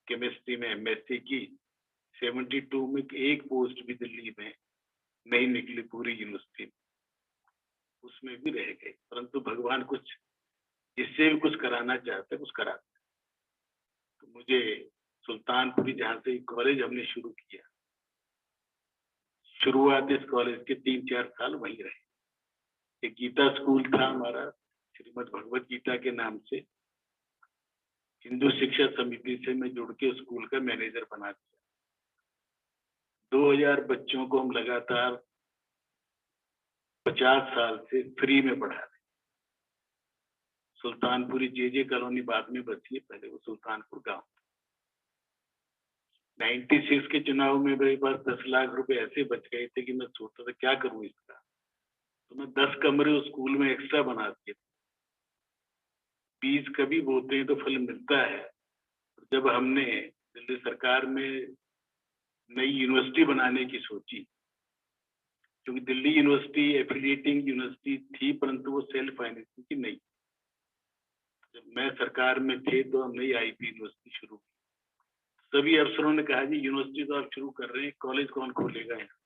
केमिस्ट्री में एमएससी की। 72 में एक पोस्ट भी दिल्ली में नहीं निकली पूरी यूनिवर्सिटी में, उसमें भी रह गए। परंतु भगवान कुछ जिससे भी कुछ कराना चाहते कुछ कराते। तो मुझे सुल्तानपुरी, जहाँ से कॉलेज हमने शुरू किया, शुरुआत इस कॉलेज के 3-4 साल वहीं रहे। एक गीता स्कूल था हमारा, श्रीमद् भगवत गीता के नाम से, हिंदू शिक्षा समिति से मैं जुड़ के स्कूल का मैनेजर बना दिया। 2000 बच्चों को हम लगातार 50 साल से फ्री में पढ़ा रहे। सुल्तानपुरी जे कॉलोनी बाद में बची है, पहले वो सुल्तानपुर गांव। 96 के चुनाव में मेरे पास 10 लाख रुपए ऐसे बच गए थे कि मैं सोचता था क्या करूं इसका, तो मैं 10 कमरे उस स्कूल में एक्स्ट्रा बना दिए। बीज कभी बोते हैं तो फल मिलता है। जब हमने दिल्ली सरकार में नई यूनिवर्सिटी बनाने की सोची, क्योंकि दिल्ली यूनिवर्सिटी एफिलिएटिंग यूनिवर्सिटी थी, परंतु वो सेल्फ फाइनेंसिंग की नहीं। जब मैं सरकार में थे तो हम नई आईपी यूनिवर्सिटी शुरू की। सभी अफसरों ने कहा जी यूनिवर्सिटी तो आप शुरू कर रहे हैं, कॉलेज कौन खोलेगा यहाँ?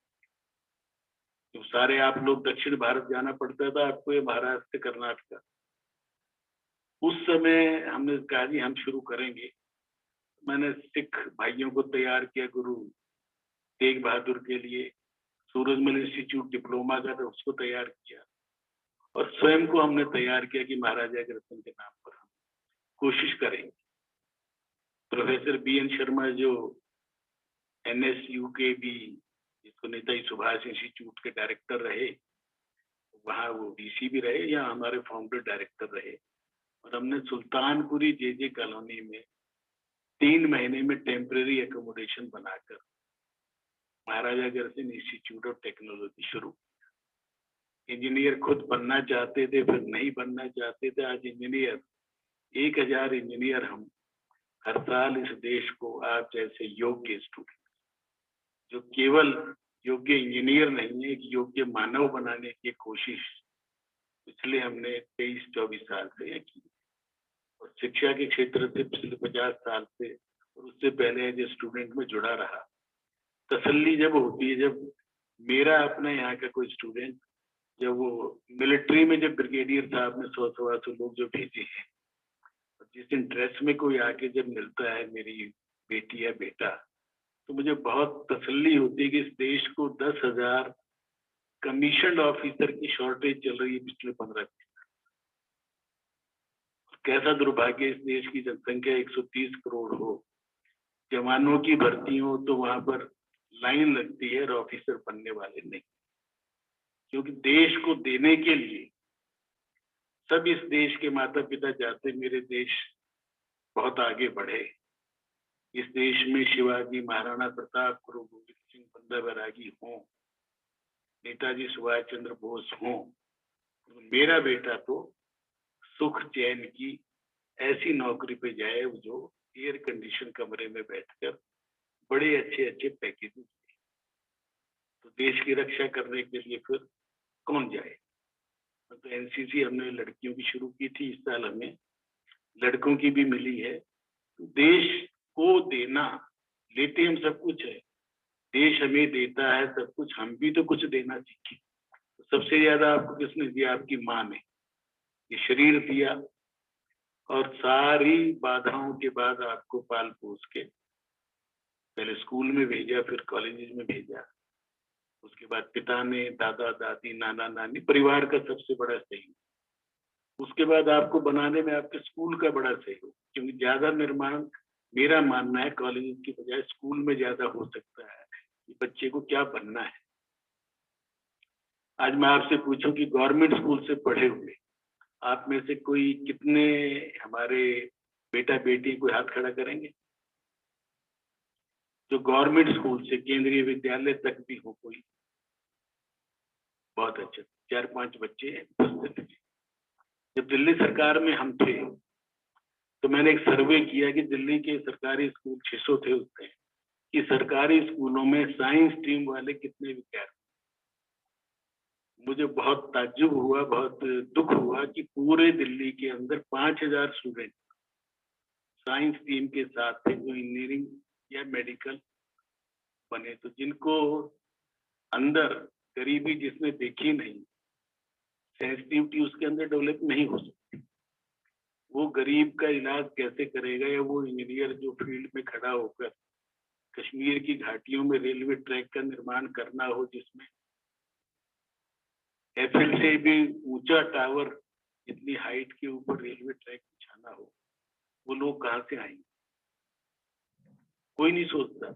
तो सारे आप लोग दक्षिण भारत जाना पड़ता था आपको, ये महाराष्ट्र कर्नाटक। उस समय हमने कहा जी हम शुरू करेंगे। मैंने सिख भाइयों को तैयार किया गुरु तेग बहादुर के लिए, सूरजमल इंस्टीट्यूट डिप्लोमा का था उसको तैयार किया, और स्वयं को हमने तैयार किया कि महाराजा अग्रसेन के नाम पर हम कोशिश करेंगे। प्रोफेसर BN शर्मा जो NSU के भी, जिसको नेताजी सुभाष इंस्टीट्यूट के डायरेक्टर रहे, वहाँ वो DC भी रहे, या हमारे फाउंडर डायरेक्टर रहे। और हमने सुल्तानपुरी जे कॉलोनी में 3 महीने में टेम्परेरी एकोमोडेशन बनाकर महाराजा अग्रसेन इंस्टीट्यूट ऑफ टेक्नोलॉजी शुरू किया। इंजीनियर खुद बनना चाहते थे, फिर नहीं बनना चाहते थे। आज इंजीनियर 1000 इंजीनियर हम हर साल इस देश को, आप जैसे योग्य स्टूडेंट, जो केवल योग्य इंजीनियर नहीं है, एक योग्य मानव बनाने की कोशिश पिछले हमने 23-24 साल से की। और शिक्षा के क्षेत्र से पिछले 50 साल से और उससे पहले एज स्टूडेंट में जुड़ा रहा। तसल्ली जब होती है, जब मेरा अपना यहाँ का कोई स्टूडेंट, जब वो मिलिट्री में जब ब्रिगेडियर साहब ने 100-125 लोग जो भेजे हैं, जिस इंटरेस्ट में कोई आके जब मिलता है मेरी बेटी या बेटा, तो मुझे बहुत तसल्ली होती है कि इस देश को 10,000 कमीशन ऑफिसर की शॉर्टेज चल रही है पिछले 15 दिन। कैसा दुर्भाग्य, इस देश की जनसंख्या 130 करोड़ हो, जवानों की भर्ती हो तो वहां पर लाइन लगती है और ऑफिसर बनने वाले नहीं। क्योंकि देश को देने के लिए सब इस देश के माता पिता चाहते मेरे देश बहुत आगे बढ़े। इस देश में शिवाजी, महाराणा प्रताप, गुरु गोविंद सिंह, बंदा बैरागी हों, नेताजी सुभाष चंद्र बोस हों। तो मेरा बेटा तो सुख चैन की ऐसी नौकरी पे जाए जो एयर कंडीशन कमरे में बैठकर बड़े अच्छे पैकेज। तो देश की रक्षा करने के लिए फिर कौन जाए? तो एनसीसी हमने लड़कियों की शुरू की थी, इस साल हमें लड़कों की भी मिली है। देश को देना, लेते हम सब कुछ है, देश हमें देता है सब कुछ, हम भी तो कुछ देना सीखें। तो सबसे ज्यादा आपको किसने दिया? आपकी माँ ने। ये शरीर दिया और सारी बाधाओं के बाद आपको पाल पोस के पहले स्कूल में भेजा, फिर कॉलेज में भेजा। उसके बाद पिता ने, दादा दादी, नाना नानी, परिवार का सबसे बड़ा सहयोग। उसके बाद आपको बनाने में आपके स्कूल का बड़ा सहयोग, क्योंकि ज्यादा निर्माण मेरा मानना है कॉलेज की बजाय स्कूल में ज्यादा हो सकता है कि बच्चे को क्या बनना है। आज मैं आपसे पूछूं कि गवर्नमेंट स्कूल से पढ़े हुए आप में से कोई कितने हमारे बेटा बेटी कोई हाथ खड़ा करेंगे जो गवर्नमेंट स्कूल से केंद्रीय विद्यालय तक भी हो कोई? बहुत अच्छा, 4-5 बच्चे उपस्थित हैं। जब दिल्ली सरकार में हम थे तो मैंने एक सर्वे किया कि दिल्ली के सरकारी स्कूल 600 थे उसमें कि सरकारी स्कूलों में साइंस स्ट्रीम वाले कितने विद्यार्थी। मुझे बहुत ताज्जुब हुआ, बहुत दुख हुआ कि पूरे दिल्ली के अंदर 5000 स्टूडेंट साइंस स्ट्रीम के साथ थे जो इंजीनियरिंग या मेडिकल बने। तो जिनको अंदर गरीबी जिसने देखी नहीं, सेंसिटिविटी उसके अंदर डेवलप नहीं हो सकती, वो गरीब का इलाज कैसे करेगा? या वो इंजीनियर जो फील्ड में खड़ा होकर कश्मीर की घाटियों में रेलवे ट्रैक का निर्माण करना हो जिसमें एफिल से भी ऊंचा टावर इतनी हाइट के ऊपर रेलवे ट्रैक बिछाना हो, वो लोग कहाँ से आएंगे? कोई नहीं सोचता,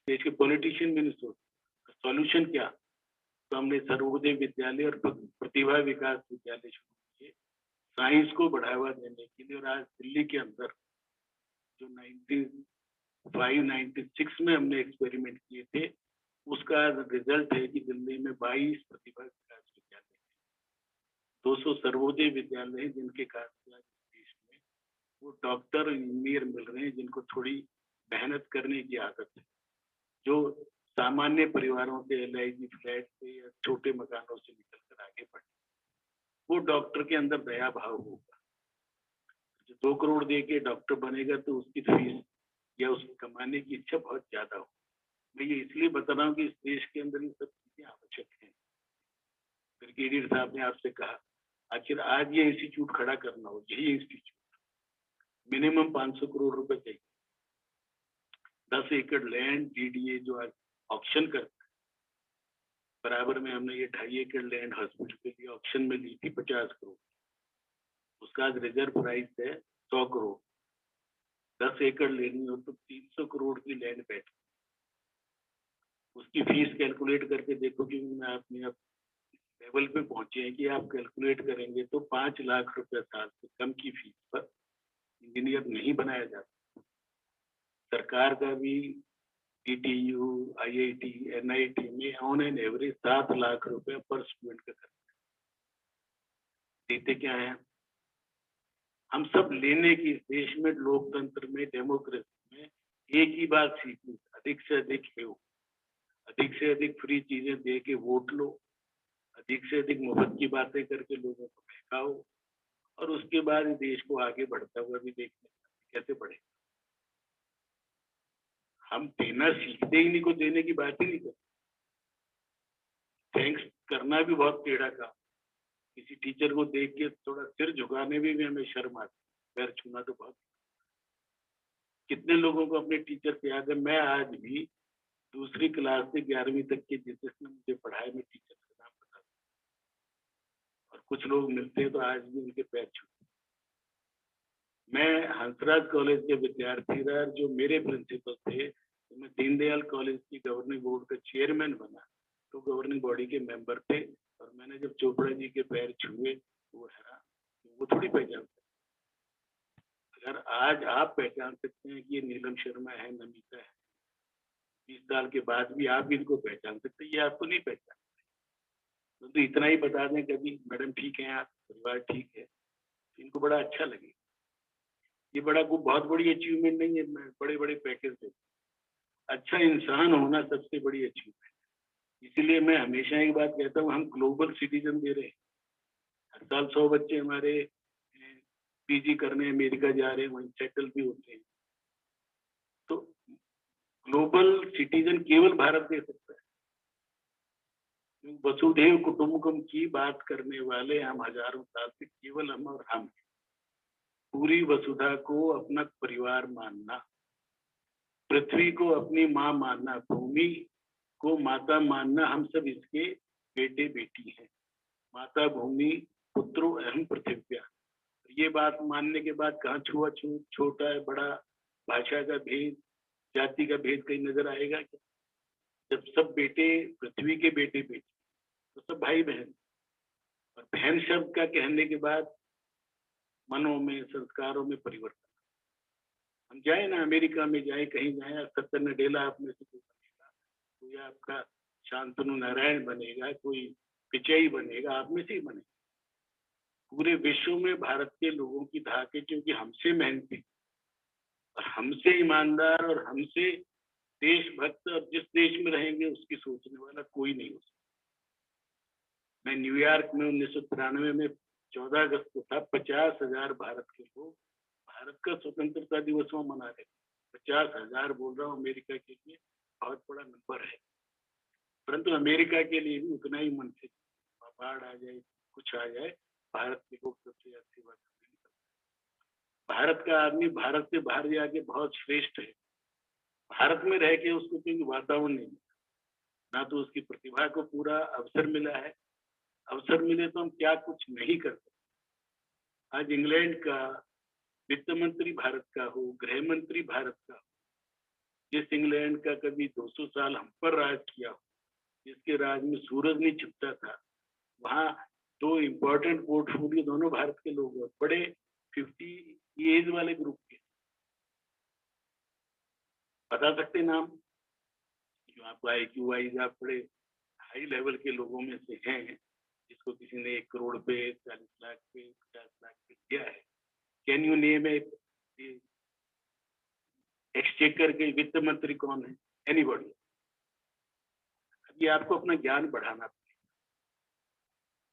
देश के पॉलिटिशियन भी नहीं सोचते। सॉल्यूशन क्या? तो हमने सर्वोदय विद्यालय और प्रतिभा विकास विद्यालय शुरू किए साइंस को बढ़ावा देने के लिए। और आज दिल्ली के अंदर जो 95-96 में हमने एक्सपेरिमेंट किए थे, उसका रिजल्ट है कि दिल्ली में 22 प्रतिभा विकास विद्यालय हैं, 200 सर्वोदय विद्यालय हैं, जिनके कारण देश में वो डॉक्टर इंजीनियर मिल रहे हैं जिनको थोड़ी मेहनत करने की आदत है, जो सामान्य परिवारों से LIG फ्लैट से या छोटे मकानों से निकलकर आगे बढ़े। वो डॉक्टर के अंदर दया भाव होगा। जो 2 करोड़ दे के डॉक्टर बनेगा तो उसकी फीस या उसकी कमाने की इच्छा बहुत ज्यादा हो। मैं ये इसलिए बता रहा हूँ कि इस देश के अंदर ये सब चीजें आवश्यक हैं। ब्रिगेडियर साहब ने आपसे कहा आखिर आज ये इंस्टीट्यूट खड़ा करना हो, यही इंस्टीट्यूट मिनिमम 500 करोड़ रुपए चाहिए। 10 एकड़ लैंड DDA जो आज ऑक्शन करता है, बराबर में हमने ये 2.5 एकड़ लैंड हॉस्पिटल के लिए ऑक्शन में ली थी 50 करोड़, उसका आज रिजर्व प्राइस है 100 करोड़। 10 एकड़ लेनी हो तो 300 करोड़ की लैंड बैठ, उसकी फीस कैलकुलेट करके देखो कि मैं अपने आप लेवल पे पहुंचे हैं कि आप कैलकुलेट करेंगे तो 5 लाख रुपए साल से कम की फीस पर इंजीनियर नहीं बनाया जाता। सरकार का भी DTU, IIT, NIT में ऑन एन एवरेज 7 लाख रुपए पर स्टूडेंट का खर्चा देते क्या है? हम सब लेने की, देश में लोकतंत्र में डेमोक्रेसी में एक ही बात सीखनी, अधिक से अधिक लो, अधिक से अधिक फ्री चीजें दे के वोट लो, अधिक से अधिक मुफ्त की बातें करके लोगों को बहकाओ, और उसके बाद देश को आगे बढ़ता हुआ भी देखने कैसे बढ़े। हम देना सीखते ही नहीं, को देने की बात ही नहीं करते। थैंक्स करना भी बहुत टेढ़ा काम। किसी टीचर को देख के थोड़ा सिर झुकाने में भी हमें शर्म आती, पैर छूना तो बहुत। कितने लोगों को अपने टीचर से याद है? मैं आज भी दूसरी क्लास से 11वीं तक के जिसने मुझे पढ़ाया, मैं टीचर का नाम बता दूं, और कुछ लोग मिलते हैं तो आज भी उनके पैर छूते। मैं हंसराज कॉलेज के विद्यार्थी रहा, जो मेरे प्रिंसिपल थे, तो मैं दीनदयाल कॉलेज की गवर्निंग बोर्ड का चेयरमैन बना, तो गवर्निंग बॉडी के मेंबर थे, और मैंने जब चोपड़ा जी के पैर छुए तो वो हैरान, वो थोड़ी पहचान सकते। अगर आज आप पहचान सकते हैं कि ये नीलम शर्मा है, नमिता है, 20 साल के बाद भी आप इनको पहचान सकते, ये आपको नहीं पहचान सकते। तो इतना ही बता दें कभी, मैडम ठीक है, आप परिवार ठीक है, इनको बड़ा अच्छा लगे। ये बहुत बड़ी अचीवमेंट नहीं है, बड़े बड़े पैकेज दे। अच्छा इंसान होना सबसे बड़ी अचीवमेंट। इसीलिए मैं हमेशा एक बात कहता हूँ, हम ग्लोबल सिटीजन दे रहे हैं। हर साल 100 बच्चे हमारे PG करने अमेरिका जा रहे हैं, वहीं सेटल भी होते हैं। तो ग्लोबल सिटीजन केवल भारत दे सकता है। वसुधैव कुटुंबकम की बात करने वाले हम हजारों साल से केवल हम और हम। पूरी वसुधा को अपना परिवार मानना, पृथ्वी को अपनी माँ मानना, भूमि को माता मानना, हम सब इसके बेटे बेटी हैं। माता भूमि पुत्रो अहम पृथिव्या। ये बात मानने के बाद कहाँ छुआछूत, छोटा है बड़ा, भाषा का भेद, जाति का भेद कहीं नजर आएगा क्या? जब सब बेटे पृथ्वी के बेटे तो सब भाई बहन, और बहन शब्द का कहने के बाद मनों में, संस्कारों में परिवर्तन। हम जाए ना, अमेरिका में जाए, कहीं जाए, सत्तर नडेला आप में से कोई बनेगा, कोई आपका शांतनु नारायण बनेगा, कोई पिचई बनेगा, आप में से ही बनेगा। पूरे विश्व में भारत के लोगों की धाक है, क्योंकि हमसे मेहनती और हमसे ईमानदार और हमसे देशभक्त, और जिस देश में रहेंगे उसकी सोचने वाला कोई नहीं हो सकता। मैं न्यूयॉर्क में 1993 में 14 अगस्त को था, 50,000 भारत के लोग भारत का स्वतंत्रता दिवस में मना रहे थे। 50,000 बोल रहा हूँ, अमेरिका के लिए बहुत बड़ा नंबर है, परंतु अमेरिका के लिए भी उतना ही मन से, बाढ़ आ जाए, कुछ आ जाए, भारत के लोग सबसे ज्यादा सेवा करने निकलते हैं। भारत का आदमी भारत से बाहर जाके बहुत श्रेष्ठ है। भारत में रह के उसको कोई वातावरण नहीं मिला, ना तो उसकी प्रतिभा को पूरा अवसर मिला है। अवसर मिले तो हम क्या कुछ नहीं कर सकते। आज इंग्लैंड का वित्त मंत्री भारत का हो, गृह मंत्री भारत का हो, जिस इंग्लैंड का कभी 200 साल हम पर राज किया हो, जिसके राज में सूरज नहीं छिपता था, वहाँ 2 इम्पोर्टेंट पोर्टफोलियो दोनों भारत के लोग हैं, बड़े 50 एज वाले ग्रुप के। बता सकते नाम जो आपको IQ वाइज आप बड़े हाई लेवल के लोगों में से हैं, जिसको किसी ने 1 करोड़ पे, 40 लाख पे, 50 लाख पे दिया है? कैन यू नेम एक्सचेकर के वित्त मंत्री कौन है? एनीबॉडी? अभी आपको अपना ज्ञान बढ़ाना पड़ेगा।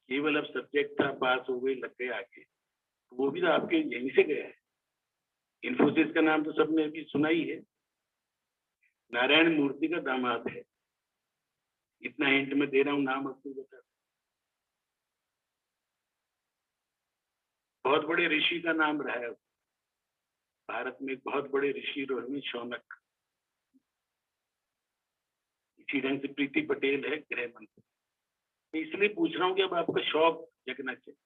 केवल अब सब्जेक्ट था, पास हो गए, लग गए आगे, तो वो भी तो आपके यहीं से गया है। इन्फोसिस का नाम तो सबने अभी सुना ही है, नारायण मूर्ति का दामाद है। इतना हिंट में दे रहा हूँ, नाम आपको बता। बहुत बड़े ऋषि का नाम रहा है भारत में, बहुत बड़े ऋषि रहे शौनक। इसी ढंग से प्रीति पटेल है गृह मंत्री। मैं इसलिए पूछ रहा हूँ कि अब आपका शौक जगना चाहिए।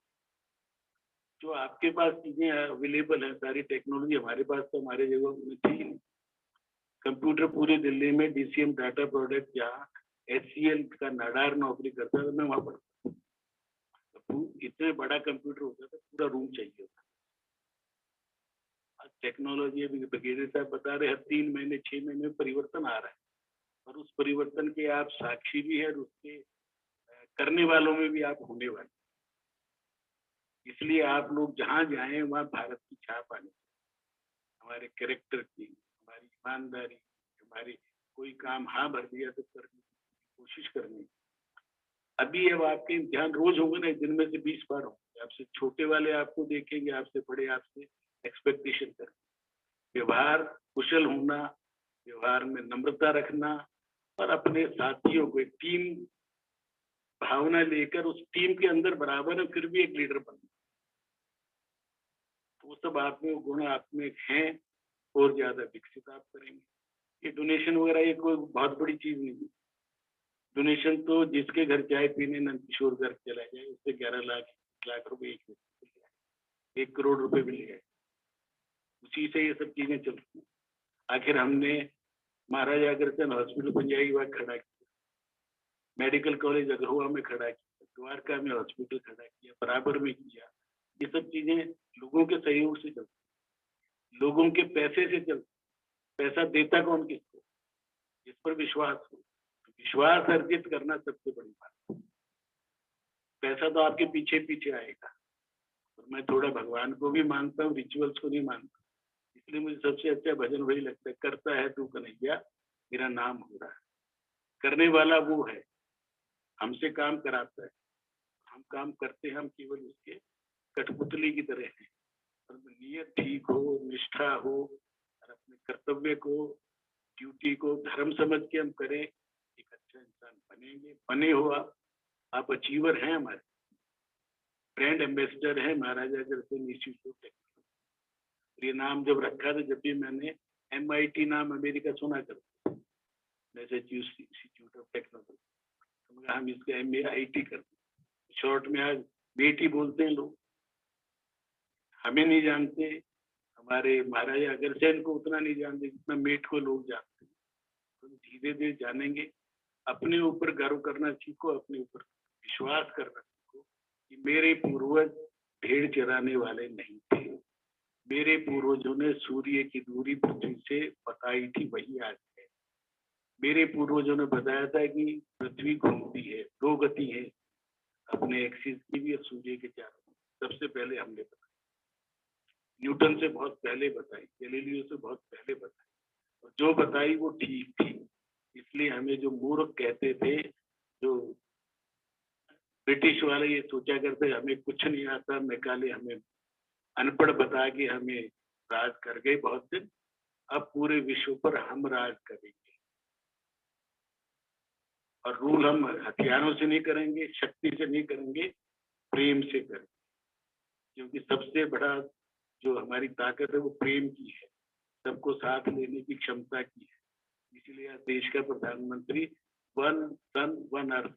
जो आपके पास चीजें अवेलेबल है, सारी टेक्नोलॉजी हमारे पास तो हमारे जगह में थी नहीं। कंप्यूटर पूरे दिल्ली में DCM डाटा प्रोडक्ट, जहाँ HCL का नाडार नौकरी करता था, मैं वहां पढ़ता। इतने बड़ा कंप्यूटर होता था, पूरा रूम चाहिए होता। आज टेक्नोलॉजी अभी ब्रिगेडियर साहब बता रहे हैं, 3 महीने 6 महीने में परिवर्तन आ रहा है, और उस परिवर्तन के आप साक्षी भी है, और उसके करने वालों में भी आप होने वाले। इसलिए आप लोग जहाँ जाएं वहाँ भारत की छाप आनी चाहिए, हमारे कैरेक्टर की, हमारी ईमानदारी, हमारी कोई काम हाँ भर दिया तो करने की कोशिश करनी। अभी अब आपके इम्तिहान रोज होंगे ना, दिन में से 20 बार होंगे। आपसे छोटे वाले आपको देखेंगे, आपसे बड़े आपसे एक्सपेक्टेशन करेंगे। व्यवहार कुशल होना, व्यवहार में नम्रता रखना, और अपने साथियों को एक टीम भावना लेकर उस टीम के अंदर बराबर है, फिर भी एक लीडर बनना। वो सब आप में गुण आप में हैं, और ज्यादा विकसित आप करेंगे। ये डोनेशन वगैरह ये कोई बहुत बड़ी चीज नहीं है। डोनेशन तो जिसके घर चाय पीने नंदकिशोर घर चला जाए, उससे 11 लाख रुपए एक व्यक्ति को जाए, 1 करोड़ रुपए मिल जाए, उसी से ये सब चीजें चलती हैं। आखिर हमने महाराजा अग्रसेन हॉस्पिटल पंजाबीबाग खड़ा किया, मेडिकल कॉलेज अग्रवा में खड़ा किया, द्वारका में हॉस्पिटल खड़ा किया, बराबर में किया। ये सब चीजें लोगों के सहयोग से चलती, लोगों के पैसे से चलती। पैसा देता कौन किसको? जिस पर विश्वास हो। विश्वास अर्जित करना सबसे बड़ी बात है। पैसा तो आपके पीछे पीछे आएगा, और मैं थोड़ा भगवान को भी मानता हूँ, रिचुअल्स को नहीं मानता। इसलिए मुझे सबसे अच्छा भजन वही लगता है, करता है तू कन्हैया मेरा नाम हो रहा है। करने वाला वो है, हमसे काम कराता है, हम काम करते हैं, हम केवल उसके कठपुतली की तरह हैं। और नियत ठीक हो, निष्ठा हो, और अपने कर्तव्य को, ड्यूटी को धर्म समझ के हम करें, एक अच्छा इंसान बनेंगे। बने हो आप अचीवर हैं, हमारे ब्रांड एम्बेसडर हैं महाराजा अग्रसेन इंस्टीट्यूट ऑफ टेक्नोलॉजी। ये नाम जब रखा था, जब भी मैंने MIT नाम अमेरिका सुना करता, मैसेच्यूसेट्स इंस्टीट्यूट ऑफ टेक्नोलॉजी, तो हम इसका MAIT करते, शॉर्ट में आज बेटी बोलते हैं लोग। हमें नहीं जानते, हम हमारे महाराजा अग्रसेन को उतना नहीं जानते जितना मेट को लोग जानते हैं। तो धीरे धीरे जानेंगे। अपने ऊपर गर्व करना सीखो, अपने ऊपर विश्वास करना सीखो कि मेरे पूर्वज भेड़ चराने वाले नहीं थे। मेरे पूर्वजों ने सूर्य की दूरी पृथ्वी से बताई थी, वही आज है। मेरे पूर्वजों ने बताया था कि पृथ्वी घूमती है, 2 गति है, अपने एक्सिस की भी और सूर्य के चारों। सबसे पहले हमने बताया, न्यूटन से बहुत पहले बताई, गैलीलियो से बहुत पहले बताई, और जो बताई वो ठीक थी। इसलिए हमें जो मूर्ख कहते थे, जो ब्रिटिश वाले ये सोचा करते हमें कुछ नहीं आता, मैकाले हमें अनपढ़ बता के हमें राज कर गए बहुत दिन। अब पूरे विश्व पर हम राज करेंगे, और रूल हम हथियारों से नहीं करेंगे, शक्ति से नहीं करेंगे, प्रेम से करेंगे। क्योंकि सबसे बड़ा जो हमारी ताकत है वो प्रेम की है, सबको साथ लेने की क्षमता की है। इसलिए आज देश का प्रधानमंत्री वन सन वन अर्थ,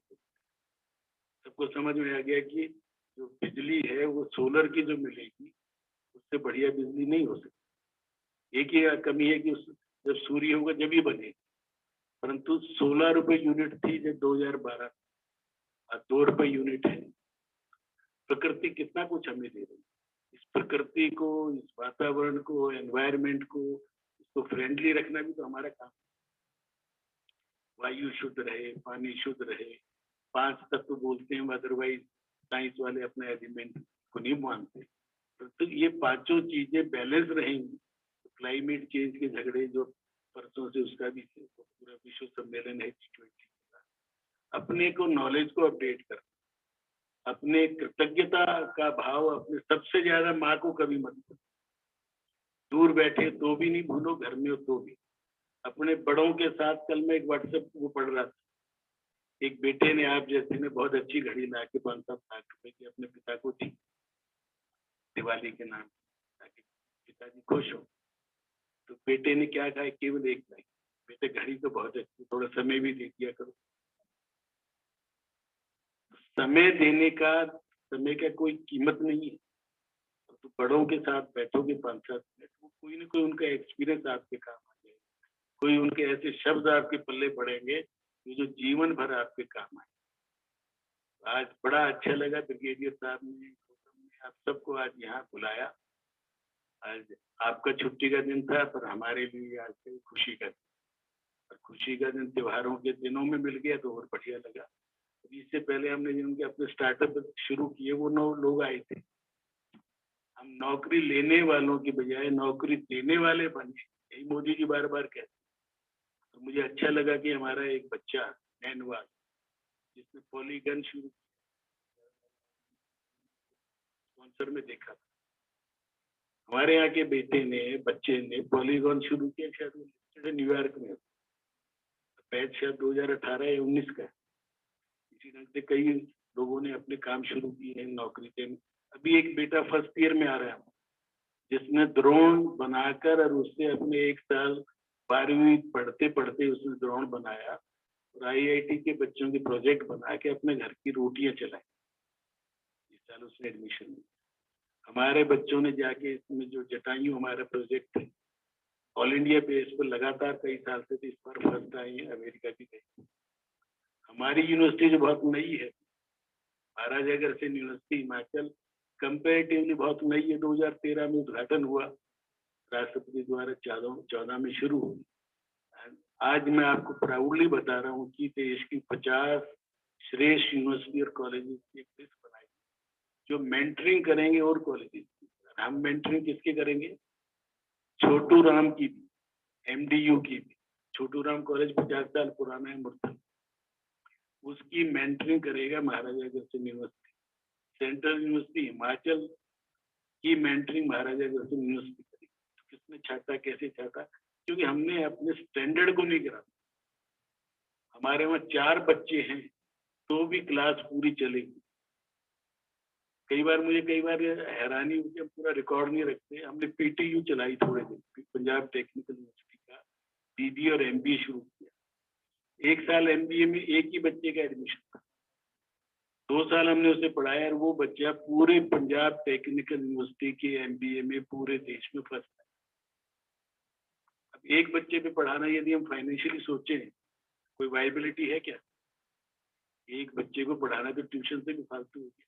सबको समझ में आ गया कि जो बिजली है वो सोलर की जो मिलेगी उससे बढ़िया बिजली नहीं हो सकती। एक ही कमी है कि जब सूर्य होगा जब ही बनेगी, परंतु 16 रुपए यूनिट थी जब 2012, आज 2 रुपए यूनिट है। प्रकृति कितना कुछ हमें दे रही है। इस प्रकृति को, इस वातावरण को, एनवायरमेंट को, इसको फ्रेंडली रखना भी तो हमारा काम है। वायु शुद्ध रहे, पानी शुद्ध रहे, 5 तत्व बोलते हैं, अदरवाइज साइंस वाले अपने एलिमेंट को नहीं मानते। तो ये 5 चीजें बैलेंस रहेंगी तो क्लाइमेट चेंज के झगड़े जो परसों से उसका भी पूरा विश्व सम्मेलन है G20 का, अपने को नॉलेज को अपडेट करना, अपने कृतज्ञता का भाव, अपने सबसे ज्यादा माँ को कभी मत भूलो। दूर बैठे तो भी नहीं भूलो, घर में हो तो भी। अपने बड़ों के साथ, कल मैं एक व्हाट्सएप वो पढ़ रहा था, एक बेटे ने, आप जैसे ने, बहुत अच्छी घड़ी ला के 5-7 लाख रुपए की अपने पिता को दी दिवाली के नाम, ताकि पिताजी खुश हो। तो बेटे ने क्या कहा, केवल एक लाइन, बेटे घड़ी तो बहुत अच्छी, थोड़ा समय भी दे दिया करो। समय देने का, समय का कोई कीमत नहीं है। तो बड़ों के साथ बैठोगे 5-7 मिनट, वो कोई ना कोई उनका एक्सपीरियंस आपके काम आ जाएगा, कोई उनके ऐसे शब्द आपके पल्ले पड़ेंगे जो जीवन भर आपके काम आए। आज बड़ा अच्छा लगा ब्रिगेडियर साहब ने आप सबको आज यहाँ बुलाया। आज आपका छुट्टी का दिन था, पर हमारे लिए आज खुशी का दिन, और खुशी का दिन त्योहारों के दिनों में मिल गया तो और बढ़िया लगा। इससे पहले हमने जिनके अपने स्टार्टअप शुरू किए वो 9 लोग आए थे। हम नौकरी लेने वालों की बजाय नौकरी देने वाले बने, यही मोदी जी बार बार कहते। तो मुझे अच्छा लगा कि हमारा एक बच्चा नैनवाल, जिसने पॉलीगन शुरू स्पॉन्सर में देखा था, हमारे यहाँ के बेटे ने, बच्चे ने पॉलीगॉन शुरू किया, शायद न्यूयॉर्क में, बैच शायद 2018 या 19 का। इसी ढंग से कई लोगों ने अपने काम शुरू किए हैं नौकरी देने। अभी एक बेटा फर्स्ट ईयर में आ रहा है, जिसने ड्रोन बनाकर, और उससे अपने 1 साल 12वीं पढ़ते पढ़ते उसने ड्रोन बनाया, और IIT के बच्चों के प्रोजेक्ट बना के अपने घर की रोटियां चलाई। इस साल उसने एडमिशन लिया। हमारे बच्चों ने जाके इसमें जो जटायु हमारा प्रोजेक्ट है, ऑल इंडिया बेस पर लगातार कई साल से, इस बार फर्स्ट आई है, अमेरिका की गई। हमारी यूनिवर्सिटी जो बहुत नई है, महाराजा अग्रसेन यूनिवर्सिटी हिमाचल, कंपेरेटिवली बहुत नई है, 2013 में उद्घाटन हुआ, राष्ट्रपति द्वारा 14 में शुरू हुई। आज मैं आपको प्राउडली बता रहा हूँ कि देश की 50 श्रेष्ठ यूनिवर्सिटी और कॉलेजेस की एक लिस्ट बनाई, जो मेंटरिंग करेंगे और कॉलेजेस की। हम मेंटरिंग किसके करेंगे? छोटू राम की भी, MDU की भी। छोटू राम कॉलेज 50 साल पुराना है, मुर्तल, उसकी मेंटरिंग करेगा Maharaja Agrasen university. Central university Himachal की मेंटरिंग महाराजा अग्रसेन यूनिवर्सिटी करेगी। तो किसने छाटा, कैसे छाटा? क्योंकि हमने अपने स्टैंडर्ड को नहीं करा। हमारे वहाँ 4 बच्चे हैं तो भी क्लास पूरी चलेगी। कई बार हैरानी होती है, पूरा रिकॉर्ड नहीं रखते। हमने PTU चलाई थोड़े दिन, पंजाब टेक्निकल यूनिवर्सिटी का BBA और MBA शुरू किया। 1 साल MBA में एक ही बच्चे का एडमिशन था, 2 साल हमने उसे पढ़ाया, और वो बच्चा पूरे पंजाब टेक्निकल यूनिवर्सिटी के MBA में पूरे देश में फर्स्ट है। एक बच्चे पे पढ़ाना यदि हम फाइनेंशियली सोचें, कोई वायबिलिटी है क्या? एक बच्चे को पढ़ाना तो ट्यूशन से भी फालतू हो गया।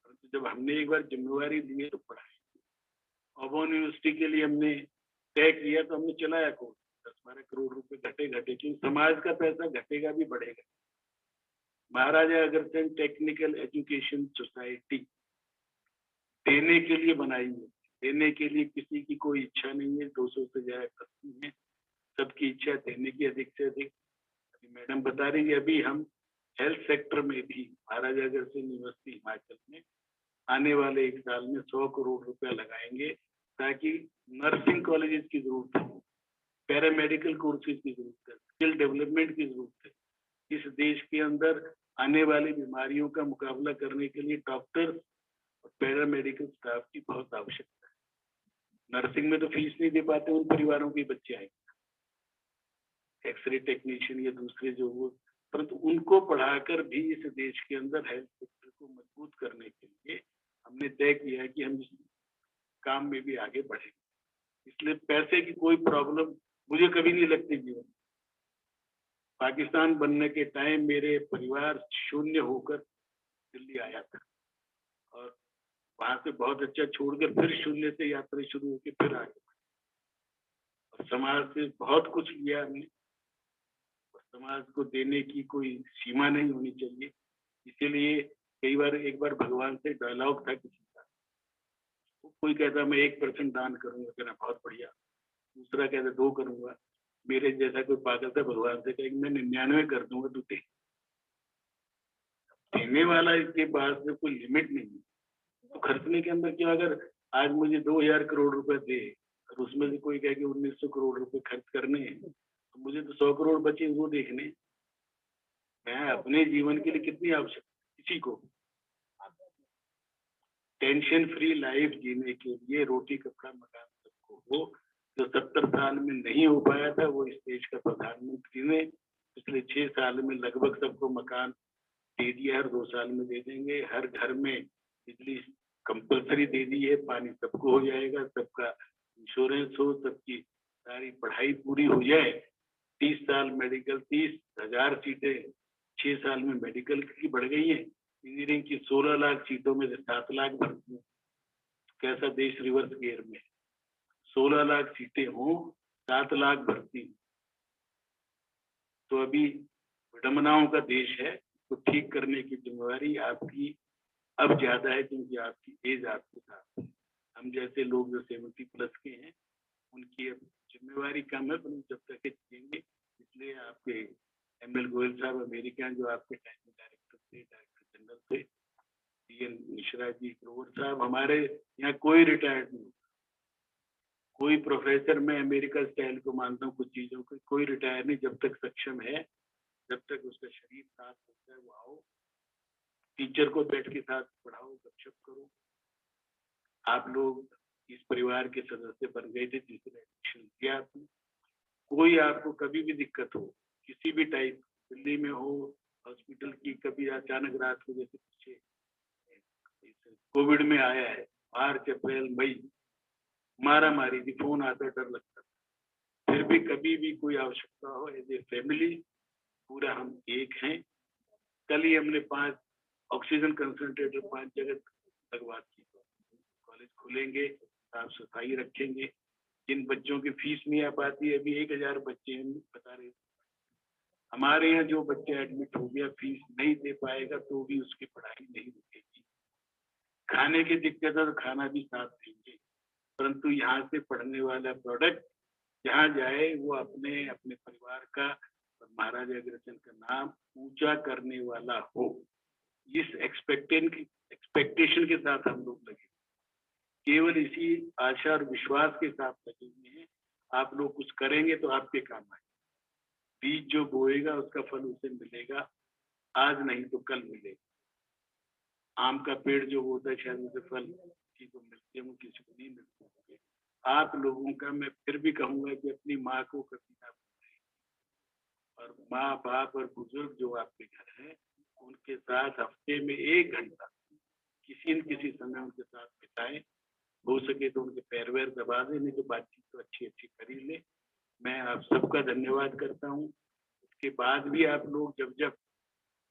परंतु जब हमने एक बार जिम्मेवारी ली है तो पढ़ाई। ऑबर्न यूनिवर्सिटी के लिए हमने तय किया तो हमने चलाया कोर्स। 10-12 करोड़ रुपए घटे क्योंकि समाज का पैसा घटेगा भी बढ़ेगा। महाराजा अग्रसेन टेक्निकल एजुकेशन सोसाइटी देने के लिए बनाई है, देने के लिए किसी की कोई इच्छा नहीं है। 200 से ज्यादा ट्रस्टी है, सबकी इच्छा देने की अधिक से अधिक। अभी मैडम बता रही है, अभी हम हेल्थ सेक्टर में भी महाराजा अग्रसेन यूनिवर्सिटी हिमाचल में आने वाले 1 साल में 100 करोड़ रुपया लगाएंगे, ताकि नर्सिंग कॉलेजेस की जरूरत है, पैरामेडिकल कोर्सेज की जरूरत है, स्किल डेवलपमेंट की जरूरत है। इस देश के अंदर आने वाली बीमारियों का मुकाबला करने के लिए डॉक्टर और पैरामेडिकल स्टाफ की बहुत आवश्यकता है। नर्सिंग में तो फीस नहीं दे पाते उन परिवारों के बच्चे आएंगे, एक्सरे टेक्नीशियन या दूसरे जो वो, परंतु उनको पढ़ाकर भी इस देश के अंदर हेल्थ सेक्टर को मजबूत करने के लिए हमने तय किया है कि हम इस काम में भी आगे बढ़ेंगे। इसलिए पैसे की कोई प्रॉब्लम मुझे कभी नहीं लगती जीवन। पाकिस्तान बनने के टाइम मेरे परिवार शून्य होकर दिल्ली आया था और वहां से बहुत अच्छा छोड़कर फिर शून्य से यात्रा शुरू होकर फिर आगे बढ़े और समाज से बहुत कुछ लिया हमने। समाज को देने की कोई सीमा नहीं होनी चाहिए। इसीलिए कई बार एक बार भगवान से डायलॉग था किसी का, कोई कहता मैं 1% दान करूंगा, कहना बहुत बढ़िया। दूसरा कहता 2 करूंगा। मेरे जैसा कोई पागल था भगवान से कहे मैं 99 कर दूंगा, तू दे। देने वाला इसके पास में कोई लिमिट नहीं है, तो खर्चने के अंदर क्या, अगर आज मुझे 2000 करोड़ रुपए दे और उसमें से कोई कहे कि 1900 करोड़ रुपए खर्च करने हैं, तो मुझे तो 100 करोड़ बचे वो देखने। मैं अपने जीवन के लिए कितनी आवश्यकता किसी को टेंशन फ्री लाइफ जीने के लिए रोटी कपड़ा मकान सबको हो। जो 70 साल में नहीं हो पाया था वो इस देश का प्रधानमंत्री ने पिछले 6 साल में लगभग सबको मकान दे दिया, हर 2 साल में दे देंगे। हर घर में बिजली कंपलसरी दे दी है, पानी सबको हो जाएगा, सबका इंश्योरेंस हो, सबकी सारी पढ़ाई पूरी हो जाए। 30 साल मेडिकल, 30,000 सीटें 6 साल में मेडिकल की बढ़ गई है। इंजीनियरिंग की 16 लाख सीटों में से 7 लाख भर्ती। कैसा देश रिवर्स गियर में, 16 लाख सीटें हों, 7 लाख भर्ती। तो अभी विडंबनाओं का देश है, तो ठीक करने की जिम्मेवारी आपकी अब ज्यादा है, क्योंकि आपकी एज आपके साथ है। हम जैसे लोग जो 70 प्लस के हैं उनकी अब जिम्मेवारी कम है, पर जब तक जिएंगे। इसलिए आपके ML गोयल साहब अमेरिका जो आपके टाइम में डायरेक्टर थे, डायरेक्टर जनरल थे, DN मिश्रा जी, ग्रोवर साहब, हमारे यहाँ कोई रिटायर्ड नहीं, कोई प्रोफेसर, मैं अमेरिका स्टाइल को मानता हूँ कुछ चीजों को, कोई रिटायर नहीं। जब तक सक्षम है, जब तक उसका शरीर साथ होता है, वो आओ, टीचर को बैठ के साथ पढ़ाओ, गपशप करो। आप लोग इस परिवार के सदस्य बन गए थे जिसने एडमिशन किया आपने। कोई आपको कभी भी दिक्कत हो, किसी भी टाइप, दिल्ली में हो, हॉस्पिटल की, कभी अचानक रात को, जैसे पीछे कोविड में आया है, मार्च अप्रैल मई मारा मारी थी, फोन आता डर लगता था। फिर भी कभी भी कोई आवश्यकता हो, एज ए फैमिली पूरा हम एक हैं। कल ही हमने 5 ऑक्सीजन कंसंट्रेटर 5 जगह लगवा दी। कॉलेज खुलेंगे, साफ सफाई रखेंगे। जिन बच्चों की फीस नहीं आ पाती है, अभी 1000 बच्चे हैं बता रहे, हमारे यहाँ जो बच्चे एडमिट हो गया फीस नहीं दे पाएगा तो भी उसकी पढ़ाई नहीं रुकेगी। खाने की दिक्कत है तो खाना भी साथ देंगे, परंतु यहाँ से पढ़ने वाला प्रोडक्ट जहाँ जाए वो अपने अपने परिवार का और महाराजा अग्रसेन का नाम ऊंचा करने वाला हो। इस एक्सपेक्टेशन के साथ हम लोग लगे, केवल इसी आशा और विश्वास के साथ लगे हुए हैं। आप लोग कुछ करेंगे तो आपके काम आए। बीज जो बोएगा उसका फल उसे मिलेगा, आज नहीं तो कल मिलेगा। आम का पेड़ जो होता है शायद उसे फल किसी को मिलते हैं, किसी को नहीं मिलते होंगे। आप लोगों का मैं फिर भी कहूंगा कि अपनी माँ को कभी ना भूलें, और माँ बाप और बुजुर्ग जो आपके घर हैं उनके साथ हफ्ते में 1 घंटा किसी न किसी समय उनके साथ बिताएं। हो सके तो उनके पैर वैर दबा दें, नहीं तो बातचीत तो अच्छी अच्छी कर ही ले। मैं आप सबका धन्यवाद करता हूँ। उसके बाद भी आप लोग जब जब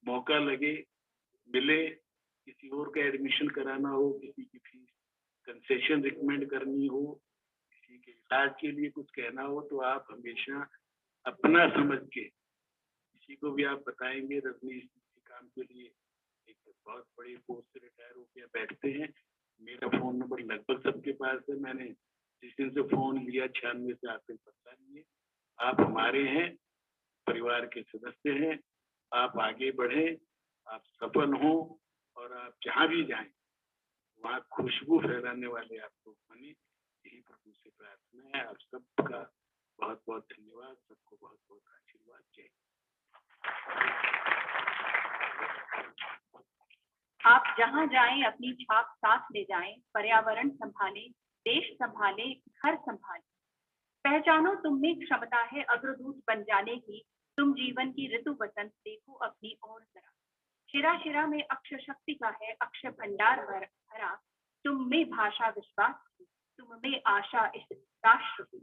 मौका लगे, मिले, किसी और का एडमिशन कराना हो, किसी की फीस कंसेशन रिकमेंड करनी हो, किसी के इलाज के लिए कुछ कहना हो, तो आप हमेशा अपना समझ के किसी को भी आप बताएंगे। रजनी इस काम के लिए एक बहुत बड़ी पोस्ट से रिटायर होकर बैठते हैं। मेरा फोन नंबर लगभग सबके पास है। मैंने जिस दिन से फोन लिया 96 से आपसे पता नहीं है। आप हमारे हैं, परिवार के सदस्य हैं। आप आगे बढ़ें, आप सफल हों, और आप जहाँ भी जाएं वहाँ खुशबू फैलाने वाले आप लोग बने, यही प्रभु से प्रार्थना है। आप सबका बहुत बहुत धन्यवाद, सबको बहुत बहुत आशीर्वाद। जय।
आप जहां जाएं अपनी छाप साथ ले जाएं, पर्यावरण संभालें, देश संभालें, घर संभालें। पहचानो तुम में क्षमता है अग्रदूत बन जाने की, तुम जीवन की ऋतु बसंत देखो अपनी ओर जरा। शिरा शिरा में अक्षर शक्ति का है अक्षय भंडार भरा, तुम में भाषा विश्वास की, तुम में आशा इस राष्ट्र की।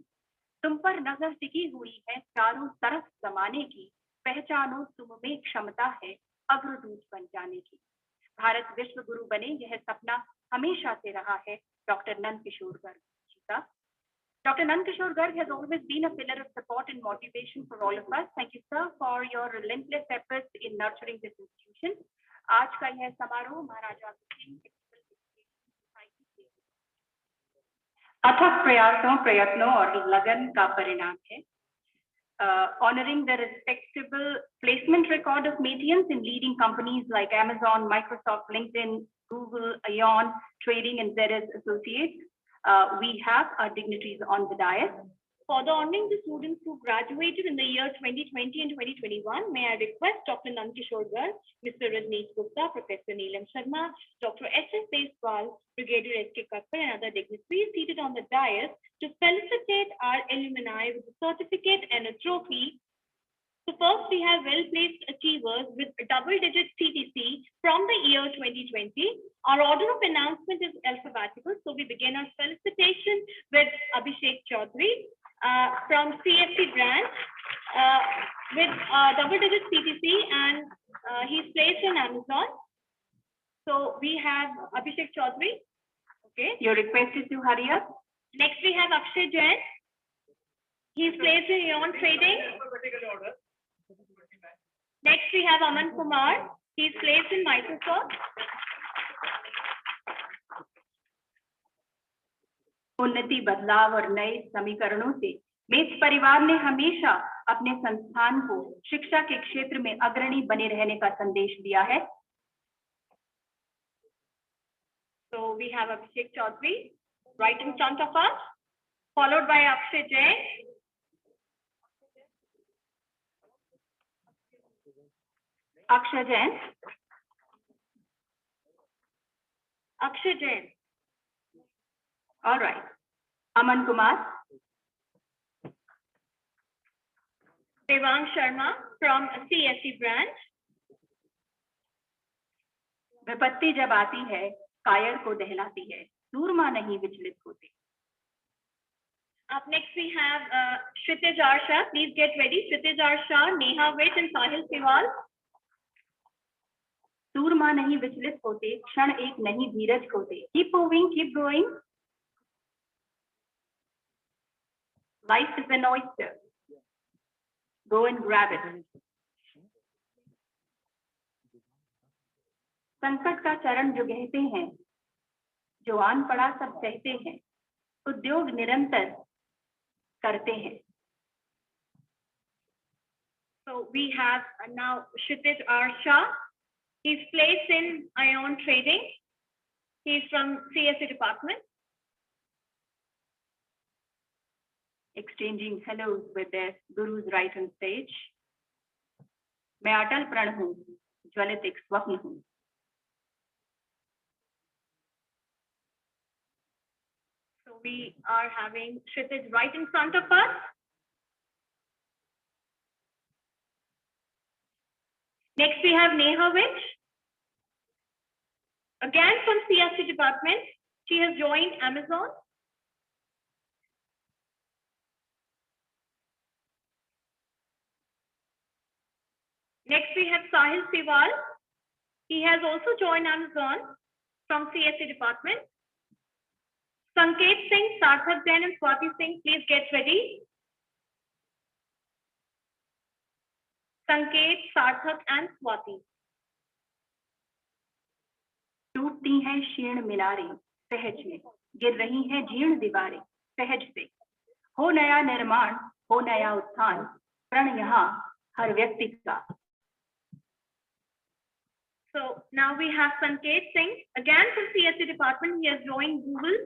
तुम पर नजर टिकी हुई है चारों तरफ जमाने की, पहचानो तुम में क्षमता है अग्रदूत बन जाने की। भारत विश्व गुरु बने यह सपना हमेशा से रहा है डॉक्टर नंद किशोर गर्ग जी का। Dr. Nand Kishore Garg has always been a pillar of support and motivation for all of us. Thank you, sir, for your relentless efforts in nurturing this institution. आज का यह समारोह महाराजा अथक प्रयासों, प्रयत्नों और लगन का परिणाम है। Honoring the respectable placement record of Medians in leading companies like Amazon, Microsoft, LinkedIn, Google, Aon, Trading, and ZS Associates. We have our dignitaries on the dais.
Further honoring the students who graduated in the year 2020 and 2021, may I request Dr. Nand Kishore Garg, Mr. Rajneesh Gupta, Professor Neelam Sharma, Dr. S.S. Deswal, Brigadier S.K. Kakkar, and other dignitaries seated on the dais to felicitate our alumni with a certificate and a trophy. So first we have well-placed achievers with double-digit CTC from the year 2020. Our order of announcement is alphabetical, so we begin our felicitation with Abhishek Chaudhary from CFC branch with double-digit CTC, and he's placed on Amazon. So we have Abhishek Chaudhary. Okay,
you're requested to hurry up.
Next we have Akshay Jain. He's placed in Aon Trading. Next we have Aman Kumar. He's placed in Microsoft.
उन्नति, बदलाव और नए समीकरणों से मेष परिवार ने हमेशा अपने संस्थान को शिक्षा के क्षेत्र में अग्रणी बने रहने का संदेश दिया है।
So we have Abhishek Chaudhary right in front of us, followed by Akshay Jain.
Akshay Jain.
Akshay Jain.
All right. Aman Kumar.
Devang Sharma from CSC branch.
विपत्ति जब आती है कायर को दहलाती है, सूरमा नहीं विचलित होते।
Up next we have Kshitij R. Shah. Please get ready. Kshitij R. Shah, Neha Vich and Sahil Sewal.
सूरमा नहीं विचलित होते, क्षण एक नहीं धीरज खोते। Keep moving, keep going. Life is an oyster. Go and grab it. संकट का चरण जो कहते हैं, जो आन पड़ा सब कहते हैं, उद्योग निरंतर करते हैं।
So we have now Kshitij R. Shah. He's placed in Aon Trading. He's from CSA department.
Exchanging hellos with their gurus right on stage. मैं अटल प्रण हूँ, ज्वलित एक स्वप्न हूँ।
So we are having Kshitij right in front of us. Next we have Neha Vich. Again from CSC department. She has joined Amazon. Next, we have Sahil Siwal. He has also joined Amazon from CSE department. Sanket Singh, Sarthak Jain and Swati Singh, please get ready. Sanket, Sarthak and Swati.
टूटती हैं क्षीण मीनारें सहज में, गिर रही हैं जीर्ण दीवारें सहज से, हो नया निर्माण, हो नया उत्थान, प्रण यहाँ हर व्यक्ति का.
So now we have Sanket Singh, again from CSE department. He has joined Google.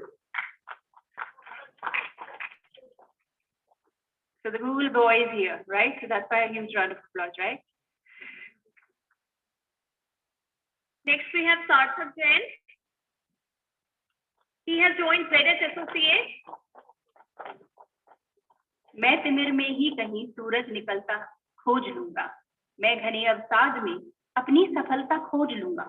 So the Google boy is here, right? So that's why a huge round of applause, right?
Next we have Sarthak Jain. He has joined ZS Associates.
मैं तिमिर में ही कहीं सूरज निकलता खोज लूंगा, मैं घने अवसाद में अपनी सफलता खोज लूंगा.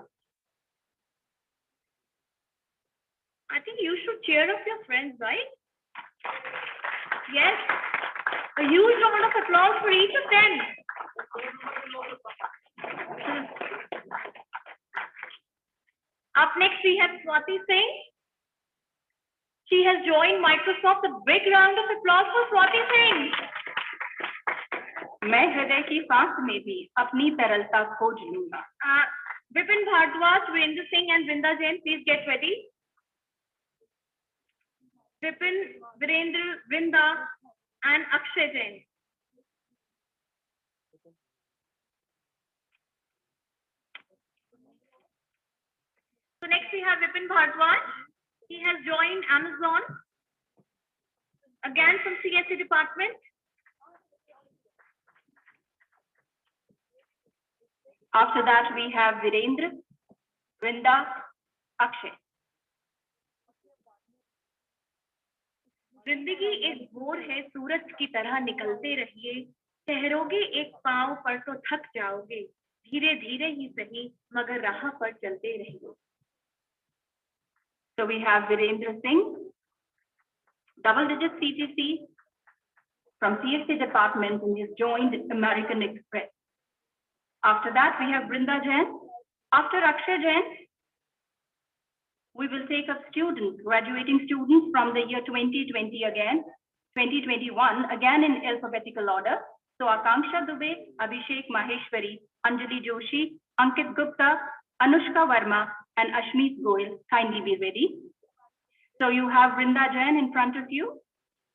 I think you should cheer up your friends, right? Yes. A huge round of applause for each of them. Up next we have Swati Singh. She has joined Microsoft. A big round of applause for Swati Singh.
मैं हृदय की सांस में भी अपनी तरलता खोज लूंगा.
Vipin Bhardwaj, Virendra Singh and Vrinda Jain, please get ready. Vipin, Virendra, Vrinda and Akshay Jain. So next we have Vipin Bhardwaj. He has joined Amazon, again from CSE department.
After that we have Virendra, Vrinda, Akshay.
जिंदगी एक bore है, सूरज की तरह निकलते रहिए, ठहरोगे एक पांव पर तो थक जाओगे, धीरे धीरे ही सही मगर राह पर चलते रहिए.
So we have Virendra Singh, double digit CTC from CSE department, and he's joined American Express. After that we have Vrinda Jain. After Akshay Jain, we will take up students, graduating students from the year 2020 again, 2021, again in alphabetical order. So Akanksha Dubey, Abhishek Maheshwari, Anjali Joshi, Ankit Gupta, Anushka Verma, and Ashmeet Goyal. Kindly be ready. So you have Vrinda Jain in front of you.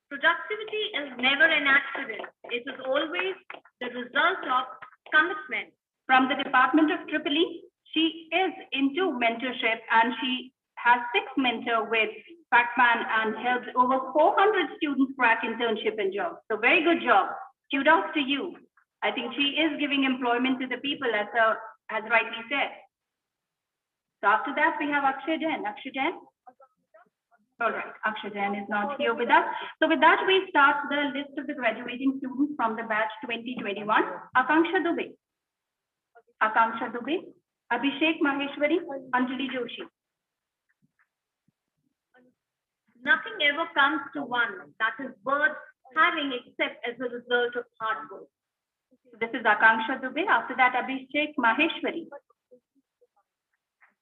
Productivity is never an accident. It is always the result of commitment.
From the Department of EEE, she is into mentorship and she has 6 mentors with Pacman and helped over 400 students crack internship and jobs. So very good job. Kudos to you. I think she is giving employment to the people as rightly said. So after that we have Akshay Jain. Akshay Jain? All right, Akshay Jain is not here with us. So with that we start the list of the graduating students from the batch 2021. Akanksha Dubey. Akanksha Dubey. Abhishek Maheshwari. Anjali Joshi.
Nothing ever comes to one that is worth having except as a result of hard work.
This is Akanksha Dubey. After that, Abhishek Maheshwari.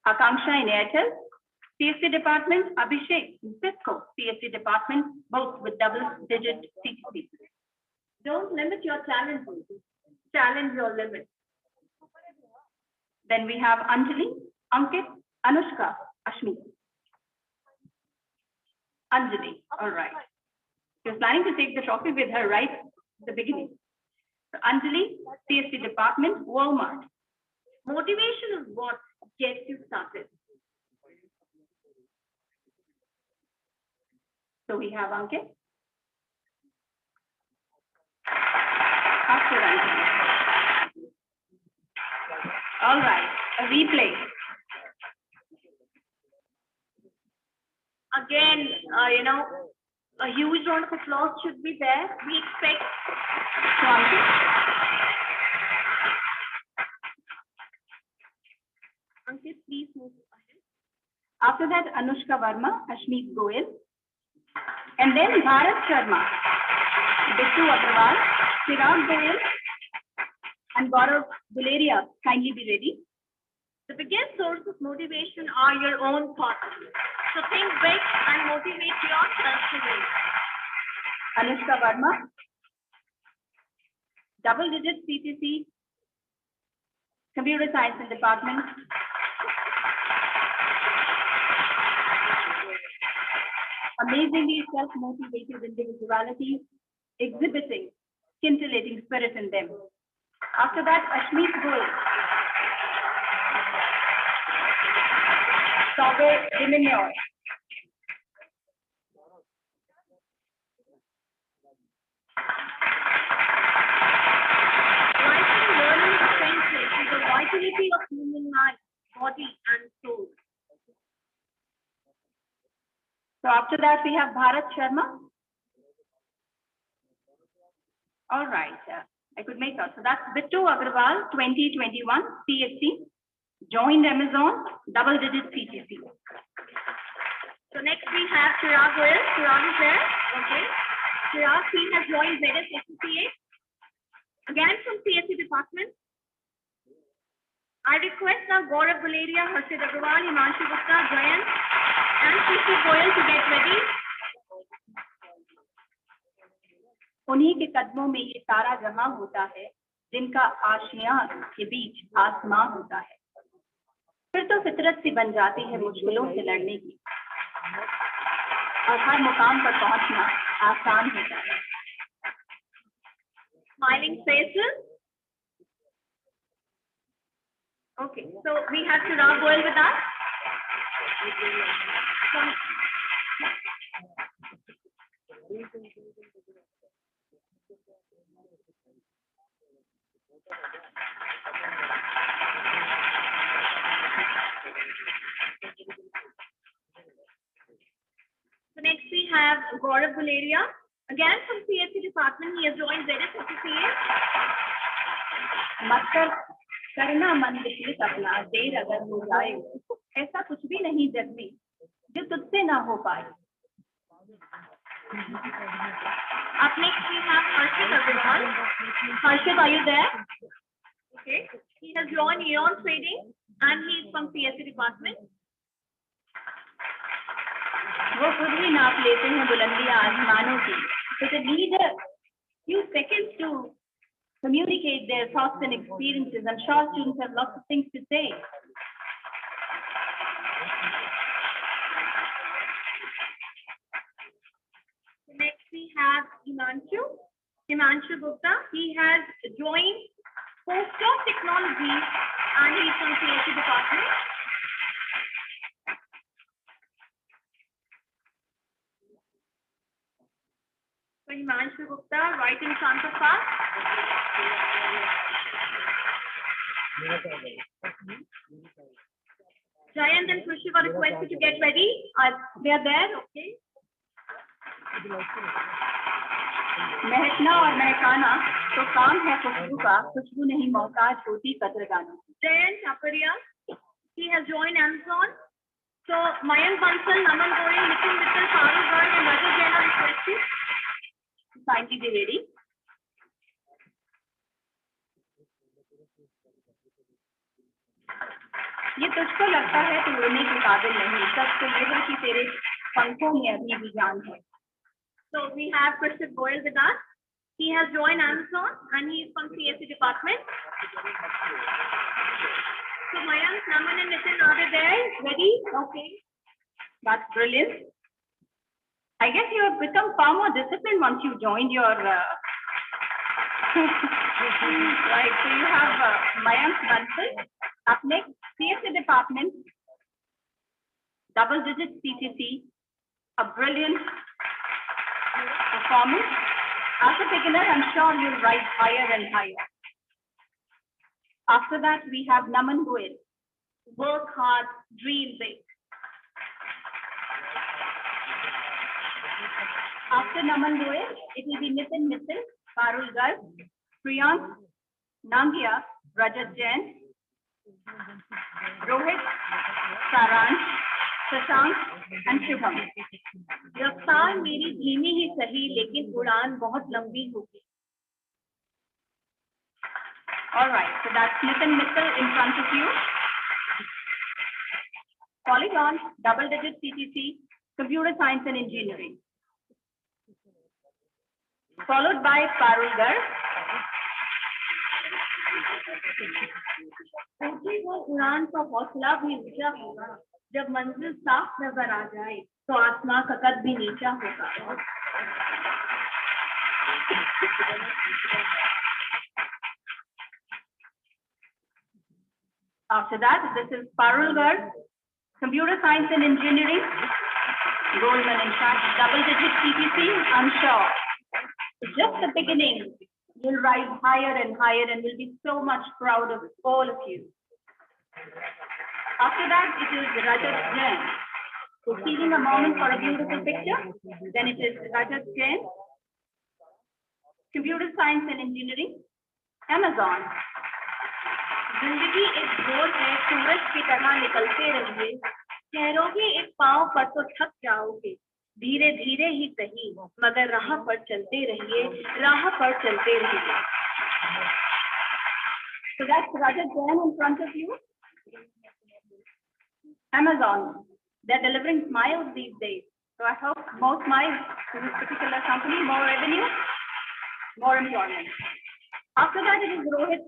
Akanksha in Airtel. CSE department, Abhishek in Cisco. CSE department, both with double-digit CTC.
Don't limit your talent. Challenge your limits.
Then we have Anjali, Ankit, Anushka, Ashmi. Anjali, all right. She was planning to take the trophy with her right at the beginning. So Anjali, CSE department, Walmart.
Motivation is what gets you started.
So we have Ankit. After Anjali. All right, a replay.
Again, a huge round of applause should be there. We expect
Ankit.
Ankit, please move ahead.
After that, Anushka Verma, Ashmeet Goyal, and then Bharat Sharma, Bittu Agrawal, Chirag Goyal, and Gaurav Buleria. Kindly be ready.
The biggest source of motivation are your own thoughts. So think big and motivate yourself to win.
Anushka Verma, double digit CCC, Computer Science Department. Amazingly self-motivated individuality, exhibiting scintillating spirit in them. After that, Ashmeet Goyal, Sabe Diminor,
Writing, learning, friendship is the vitality of human mind, body, and soul.
So after that, we have Bharat Sharma. All right, I could make out. So that's Bittu Agrawal, 2021 CHC, joined Amazon, double digit CTC.
So next we have Chirag Goyal. Chirag is there. Okay. Chirag, he has joined various SCCA. Again from CSC department. I request now Gaurav Buleria, Harshit Agrawal, Himanshu Gupta, Jayant, and Krishi Goyal to get ready.
उन्हीं के कदमों में ये सारा जहां होता है, जिनका आशियां के बीच आसमां होता है। फिर तो फितरत सी बन जाती है मुश्किलों से लड़ने की, और हर मुकाम पर पहुंचना आसान होता है।
Smiling faces. Okay, so we have Chirag Goyal with us. So next we have Gaurav Buleria, again from CSC department. He has joined various SCCA.
मत कर करना मन विचलित अपना, देर अगर हो जाए, ऐसा कुछ भी नहीं जग में जो तुझसे ना हो पाए।
Up next we have Harshit Agrawal. Harshit, are you there? Okay. He has joined Eon Trading and he is from CSC department.
वो खुद ही नाप लेते हैं बुलंदियां आसमानों की, so they need a few seconds to communicate their thoughts and experiences. I'm sure students have lots of things to say.
Next we have Himanshu Gupta. He has joined Postdoc Technology and he is from CSC department. So Himanshu Gupta, right in front of us. Jayant and Krushi were requested to get ready. They are there, okay.
महकना और महकाना तो काम है खुशबू का, खुशबू नहीं मोहताज होती कदरदानी।
Jayant Chaparia, he has joined Amazon. So Mayank Bansal, Naman Goyal, Nitin Mittal, Farooq Garg and Rajat Jain are requested.
Kindly be ready. ये तुझको लगता है तू उड़ने के काबिल नहीं, सच तो ये है कि तेरे पंखों में अभी भी जान है।
So we have Krishit Goyal with us. He has joined Amazon and he is from CSC department. So Mayank, Naman and Nitin, are they there? Ready? Okay.
That's brilliant. I guess you have become far more disciplined once you joined your right. So you have Mayank Bansal. Up next, CSC department, double digit CCC, a brilliant performance. As a beginner, I'm sure you'll rise higher and higher. After that, we have Naman Goyal.
Work hard, dream big.
After Naman Goyal, it will be Nitin Mittal, Farooq Garg, Priyank Nangia, Rajat Jain, Rohit Saransh, Shashank and Shubham.
रफ्तार मेरी धीमी ही सही लेकिन उड़ान बहुत लंबी होगी.
All right, so that's Nitin Mittal in front of you. Polygon, double digit CTC, computer science and engineering. Followed by Parul Garg.
ऊंची वो उड़ान का हौसला भी ऊंचा होगा. जब मंजिल साफ नजर आ जाए तो आसमां का कद भी नीचा होगा.
After that, this is Parul Garg, computer science and engineering, Goldman in fact, double digit CTC, I'm sure. It's just the beginning. You'll rise higher and higher and we'll be so much proud of all of you. After that, it is Rajat Jain. So seizing a moment for a beautiful picture. Then it is Rajat Jain, computer science and engineering, Amazon.
जिंदगी एक गोल है, सूरज की तरह निकलते रहिए. ठहरोगे एक पांव पर तो थक जाओगे. धीरे धीरे ही सही मगर राह पर चलते रहिए, राह पर चलते रहिए.
So that's Rajat Jain in front of you. Amazon, they're delivering smiles these days. So I hope more smiles to this particular company, more revenue, more employment. After that, it is Rohit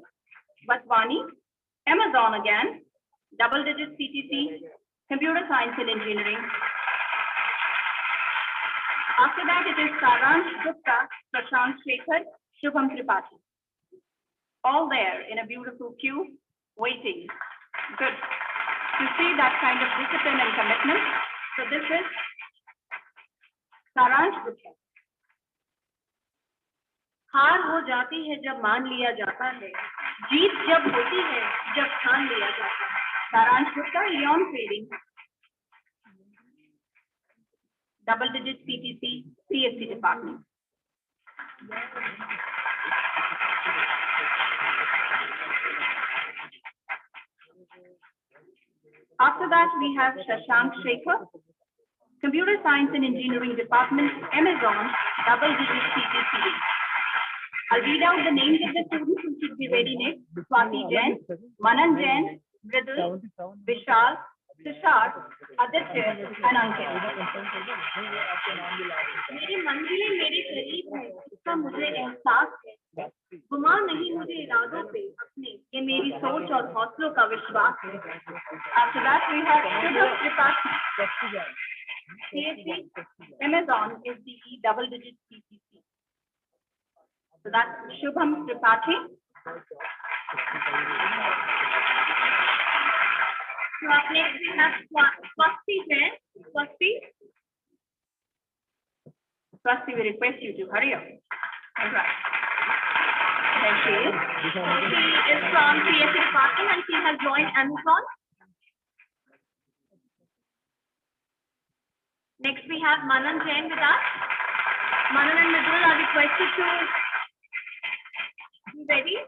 Vaswani, Amazon again, double digit CTC, computer science and engineering. After that, it is Saransh Gupta, Prashant Shekhar, Shubham Tripathi. All there in a beautiful queue, waiting. Good. To see that kind of discipline and commitment. So this is Saransh Gupta.
हार हो जाती है जब मान लिया जाता है, जीत जब होती है जब ठान लिया जाता है.
Saransh Gupta, Leon Trading. Double digit CTC, CFC department. After that, we have Shashank Shekhar, computer science and engineering department, Amazon, double digit CTC. I'll read out the names of the students who should be ready next. Swati Jain, Manan Jain, Vidul, Vishal, Tushar, Aditya, and Ankit.
मेरी मंजिलें मेरे करीब है, इसका मुझे एहसास है. गुमा नहीं मुझे इरादों पे अपने, ये मेरी सोच और हौसलों का विश्वास है.
After that, we have Shubham Tripathi, CSC, Amazon, SDE, double digit CTC. So that's Shubham Tripathi.
So up next we have Swasti Jain.
Swasti, we request you to hurry up. All right. There she is.
So she is from CSC department and she has joined Amazon. Next we have Manan Jain with us. Manan and Midul are requested to be ready.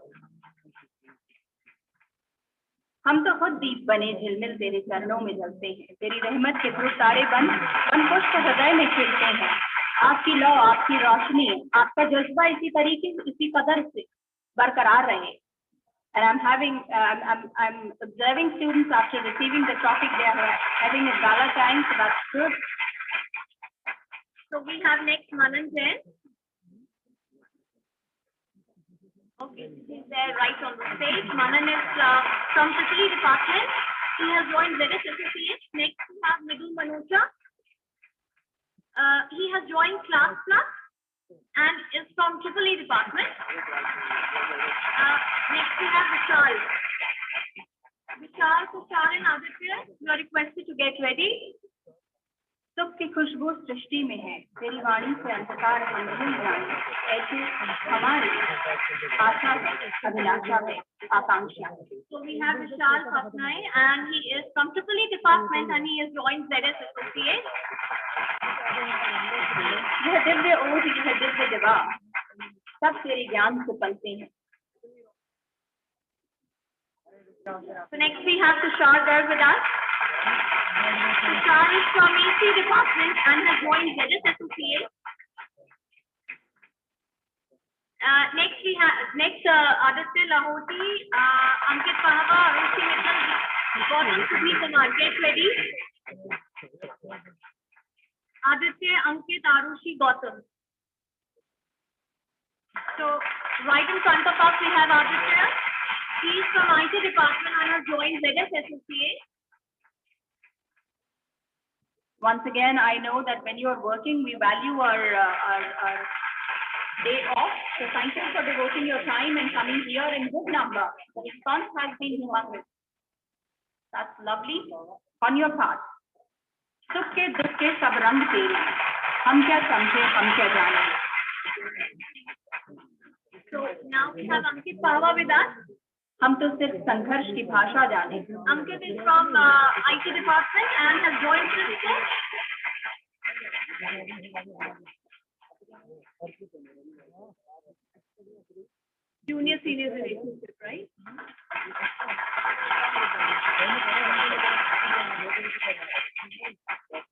हम तो खुद दीप बने झिलमिल तेरे चरणों में जलते हैं, तेरी रहमत के थ्रू सारे बन पुष्प हृदय में खिलते हैं. आपकी लौ, आपकी रोशनी, आपका जज्बा इसी तरीके इसी कदर से बरकरार रहे. And I'm observing students after receiving the topic, they are having a gala time, so that's good.
So we have next Manan Jain. Okay, he's there right on the stage. Manan is from Tripoli department. He has joined ZS Associates. Next we have Midul Manocha. He has joined Class Plus and is from Tripoli department. Next we have Vishal. Vishal and Aditya, you are requested to get ready.
सुख की खुशबू सृष्टि में है, तेरी वाणी से अंधकार है नहीं जाने, ऐसे हमारी आशा है, अभिलाषा है, आकांक्षा.
So we have Vishal Patnai and he is from Tripoli department and he has joined ZS Associates.
यह दिव्य ओज, यह दिव्य जवाब, सब तेरे ज्ञान से पलते हैं.
So next we have Tushar Garg with us. Tushar is from EC department and has joined ZS Associates. Next Aditya Lahoti, Ankit Pahwa, Arushi Mittal, Gautam Sudhir Kumar. Get ready. Aditya, Ankit, Arushi, Gautam. So right in front of us we have Aditya. He is from IT department and has joined ZS Associates.
Once again, I know that when you are working, we value our day off. So thank you for devoting your time and coming here in good number. The response has been humongous. That's lovely on your part. सुख के दुख के सब रंग तेरे, हम क्या समझे हम क्या जाने.
So now we have Ankit Pahwa with us.
हम तो सिर्फ संघर्ष की भाषा जाने.
Ankit is from IT department and has joined Cisco. Junior senior relationship, right?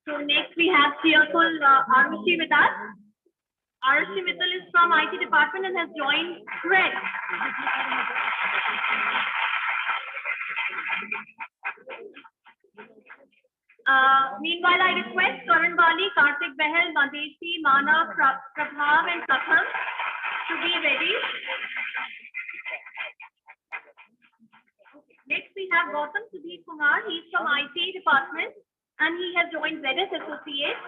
So next we have cheerful Arushi with us. Arushi Mittal is from IT department and has joined Thread. Meanwhile, I request Karan Bali, Kartik Behel, Madesi, Manav, Prabhav and Pratham to be ready. Next we have Gautam Sudhir Kumar. He is from IT department and he has joined ZS Associates.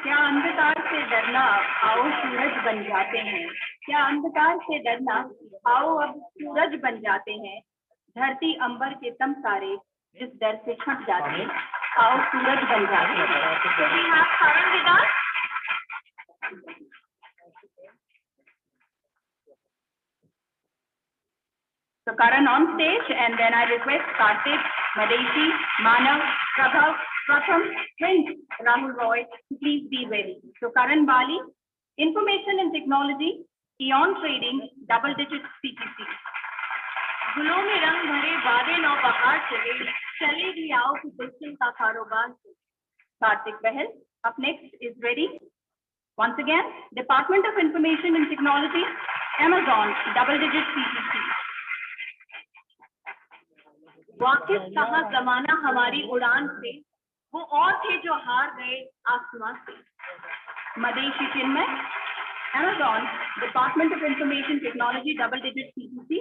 क्या अंधकार से डरना आओ सूरज बन जाते हैं. क्या अंधकार से डरना आओ अब सूरज बन जाते हैं. धरती अंबर के तम तारे जिस डर से छट जाते हैं आओ सूरज बन जाते हैं.
So we have Karan with us.
So Karan on stage, and then I request Kartik, Madesi, Manav, Prabhav, Pratham, Prince, Rahul Roy to please be ready. So Karan Bali, Information and Technology, Eon Trading, double digit CTC.
गुलों में रंग भरे बादे नौ बहार चले भी आओ कि दुश्मन का कारोबार.
Kartik Behel, up next is ready. Once again, Department of Information and Technology, Amazon, double digit CTC.
वाकिफ कहा जमाना हमारी उड़ान से, वो और थे जो हार गए आसमां से.
Madesi Chinmay, Amazon, Department of Information Technology, double digit CTC.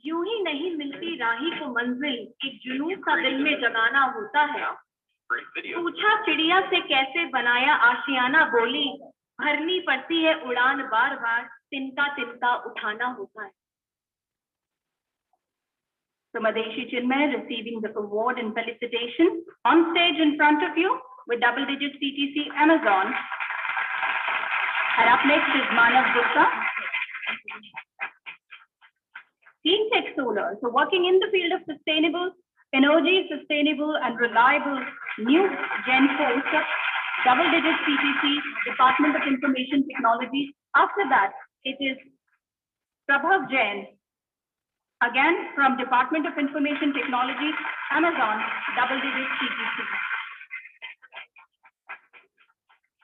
यूं ही नहीं मिलती राही को मंजिल, एक जुनून सा दिल में जगाना होता है. पूछा चिड़िया से कैसे बनाया आशियाना, बोली भरनी पड़ती है उड़ान बार बार, तिनका तिनका उठाना होता है.
So Madesi Chinmay receiving the award and felicitation on stage in front of you with double digit CTC Amazon. And up next is Manav Gupta. Clean Tech Solar, so working in the field of sustainable energy, sustainable and reliable new Gen 4, double digit CTC, Department of Information Technology. After that, it is Prabhav Jain, again from Department of Information Technology, Amazon, double digit CTC.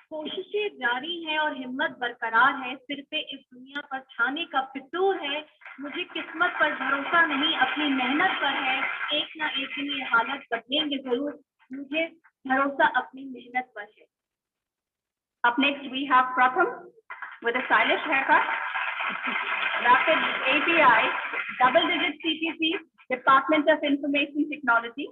कोशिशें जारी है और हिम्मत बरकरार है, सिर पे इस दुनिया पर छाने का फितूर है. मुझे किस्मत पर भरोसा नहीं, अपनी मेहनत पर है. एक ना एक दिन ये हालत बदलेंगे जरूर, मुझे भरोसा अपनी मेहनत पर है.
Up next we have Pratham with a stylish haircut. Rapid API, double digit CTC, Department of Information Technology.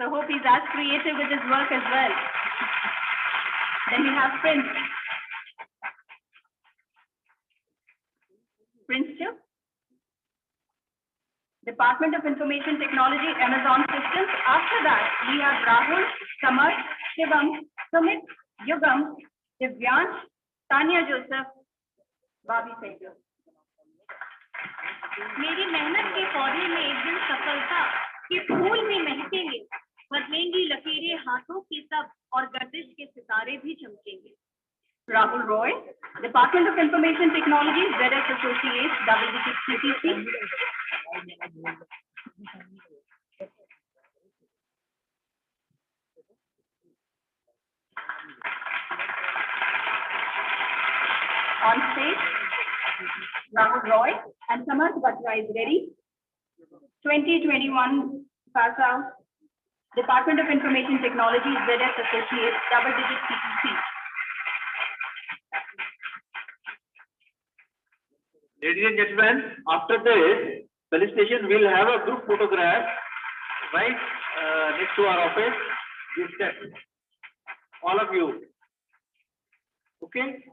So hope he's as creative with his work as well. Then we have Prince. Prince too. Department of Information Technology, Amazon Systems. After that, we have Rahul, Samar, Shivam, Sumit, Yugam, Divyansh, Tanya Joseph, Bobby Sehgal.
मेरी मेहनत के पौधे में एक दिन सफलता के फूल भी महकेंगे, बदलेंगी लकीरें हाथों की सब, और गर्दिश के सितारे भी चमकेंगे.
Rahul Roy, Department of Information Technology, ZS Associates, double-digit CTC. On stage, Rahul Roy and Samarth Batra is ready. 2021 pass out. Department of Information Technology, ZS Associates, double-digit CTC.
Ladies and gentlemen, after this felicitation, we'll have a group photograph right next to our office. This step, all of you. Okay,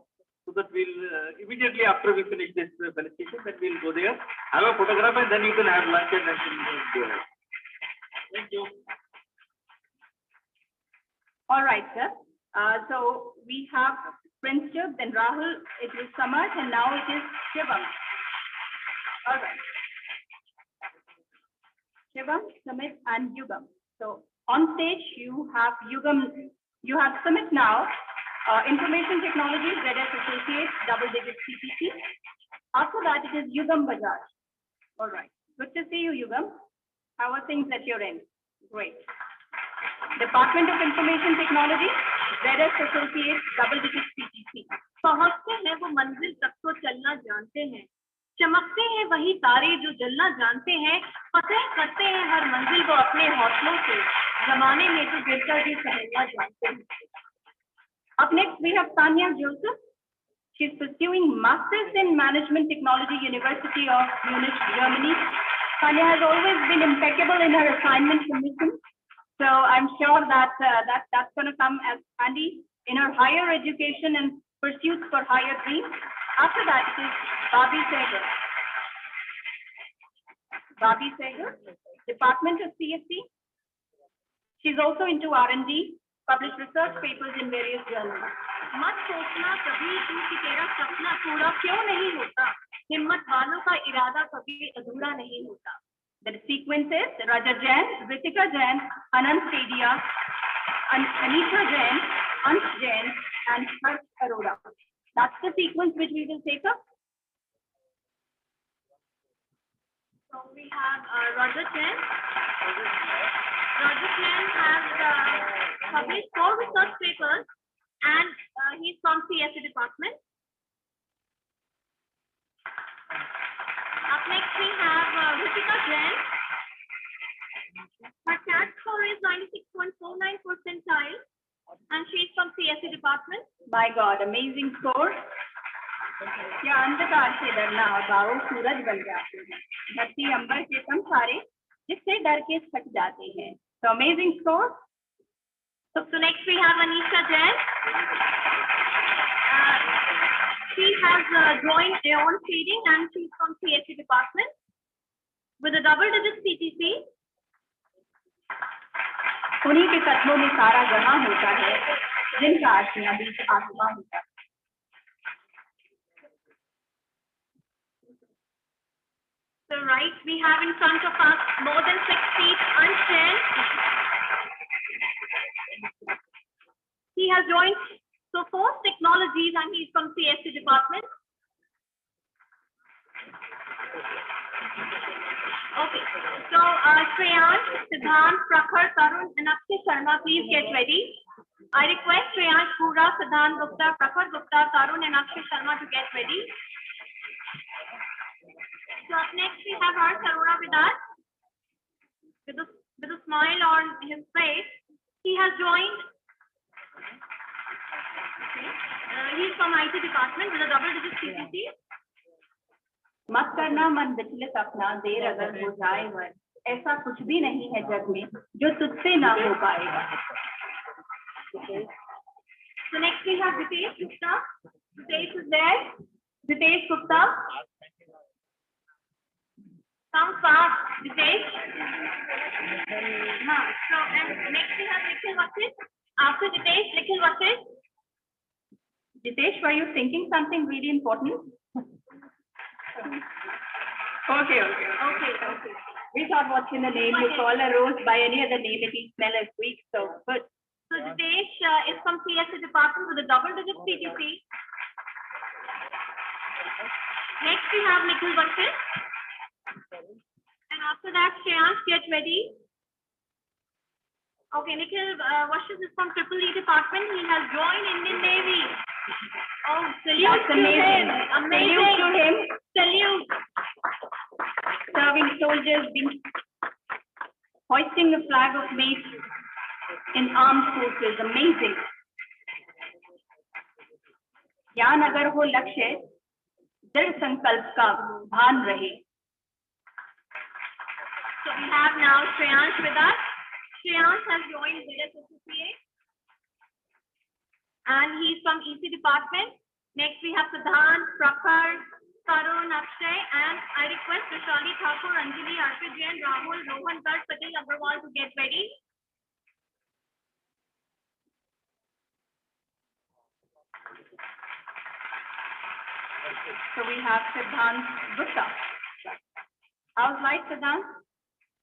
so that we'll immediately after we finish this felicitation, then we'll go there, have a photograph, and then you can have lunch and then go ahead. Thank you.
All right, sir. So we have Prince Chub, then Rahul, it is Samarth, and now it is Shivam. All right. Shivam, Sumit, and Yugam. So on stage, you have Yugam, you have Sumit now, Information Technology, ZS Associates, double-digit CTC. After that, it is Yugam Bajaj. All right. Good to see you, Yugam. How are things at your end? Great. Department of Information Technology, ZS Associates, double-digit CTC.
पहुंचते हैं वो मंजिल तक तो चलना जानते हैं, चमकते हैं वही तारे जो जलना जानते हैं, फतेह करते हैं हर मंजिल को अपने हौसलों से, जमाने में तो गिरता भी सहलना जानते हैं.
Up next, we have Tanya Joseph. She's pursuing Masters in Management Technology, University of Munich, Germany. Tanya has always been impeccable in her assignment submission. So I'm sure that that's going to come as handy in her higher education and pursuits for higher dreams. After that, it is Bobby Seger. Bobby Seger, Department of CSC. She's also into R&D, published research papers in various journals.
मत सोचना कभी तू कि तेरा सपना पूरा क्यों नहीं होता, हिम्मत वालों का इरादा कभी अधूरा नहीं होता.
The sequence is Raja Jain, Ritika Jain, Anand Sedia, Anita Jain, Ansh Jain, and Harsh Arora. That's the sequence which we will take up.
So we have Roger Chen. Roger Chen has published 4 research papers and he's from CSE department. Up next we have Ritika Jain. Her CAT score is 96.49 percentile and she's from CSE department.
My God, amazing score. क्या अंधकार से डरना अगाओ सूरज बन जाते हैं, धरती अंबर के कम सारे जिससे डर के छट जाते हैं. So amazing score.
So next we have Anisha Jain. She has joined Aeon Trading and she's from CSE department with a double-digit CTC.
उन्हीं के कदमों में सारा जहां होता है, जिनका आशियां बीच आसमां होता है.
So right, we have in front of us more than 6 feet Ansh Jain. He has joined Sophos Technologies and he's from CSE department. Okay, so Shreyansh, Siddhant, Prakhar, Tarun, and Akshay Sharma, please get ready. I request Shreyansh Pura, Siddhant Gupta, Prakhar Gupta, Tarun, and Akshay Sharma to get ready. So up next we have Harsh Arora with us, with a smile on his face. He has joined. He's from IT department with a double-digit CTC.
मत करना मन विचलित अपना, देर अगर हो जाए वर, ऐसा कुछ भी नहीं है जग में जो तुझसे ना हो पाएगा.
So next we have Jitesh Gupta. Jitesh is there. Jitesh Gupta. Come fast, Jitesh. So and next we have Nikhil Vasid. After Jitesh, Nikhil Vasid.
Jitesh, were you thinking something really important? Okay. We thought what's in the name, you call a rose by any other name, it will smell as sweet, so good.
So Jitesh is from CSE department with a double-digit CTC. Next we have Nikhil Vakil. And after that, Shreyansh, get ready. Okay, Nikhil Vakil is from EEE department. He has joined Indian Navy. Oh, salute
That's
to
amazing.
him. Amazing.
Salute to him.
Salute.
Serving soldiers, hoisting the flag of mate in armed forces. Amazing. ज्ञान अगर हो लक्ष्य, दृढ़ संकल्प का भान रहे.
So we have now Shreyansh with us. Shreyansh has joined ZSSCA and he's from EC department. Next we have Siddhant, Prakhar, Karun, Akshay, and I request Vishali Thakur, Anjali, Arpit Jain, Rahul, Rohan Garg, Patil Agrawal to get ready.
So we have Siddhant Gupta. How's life, Siddhant?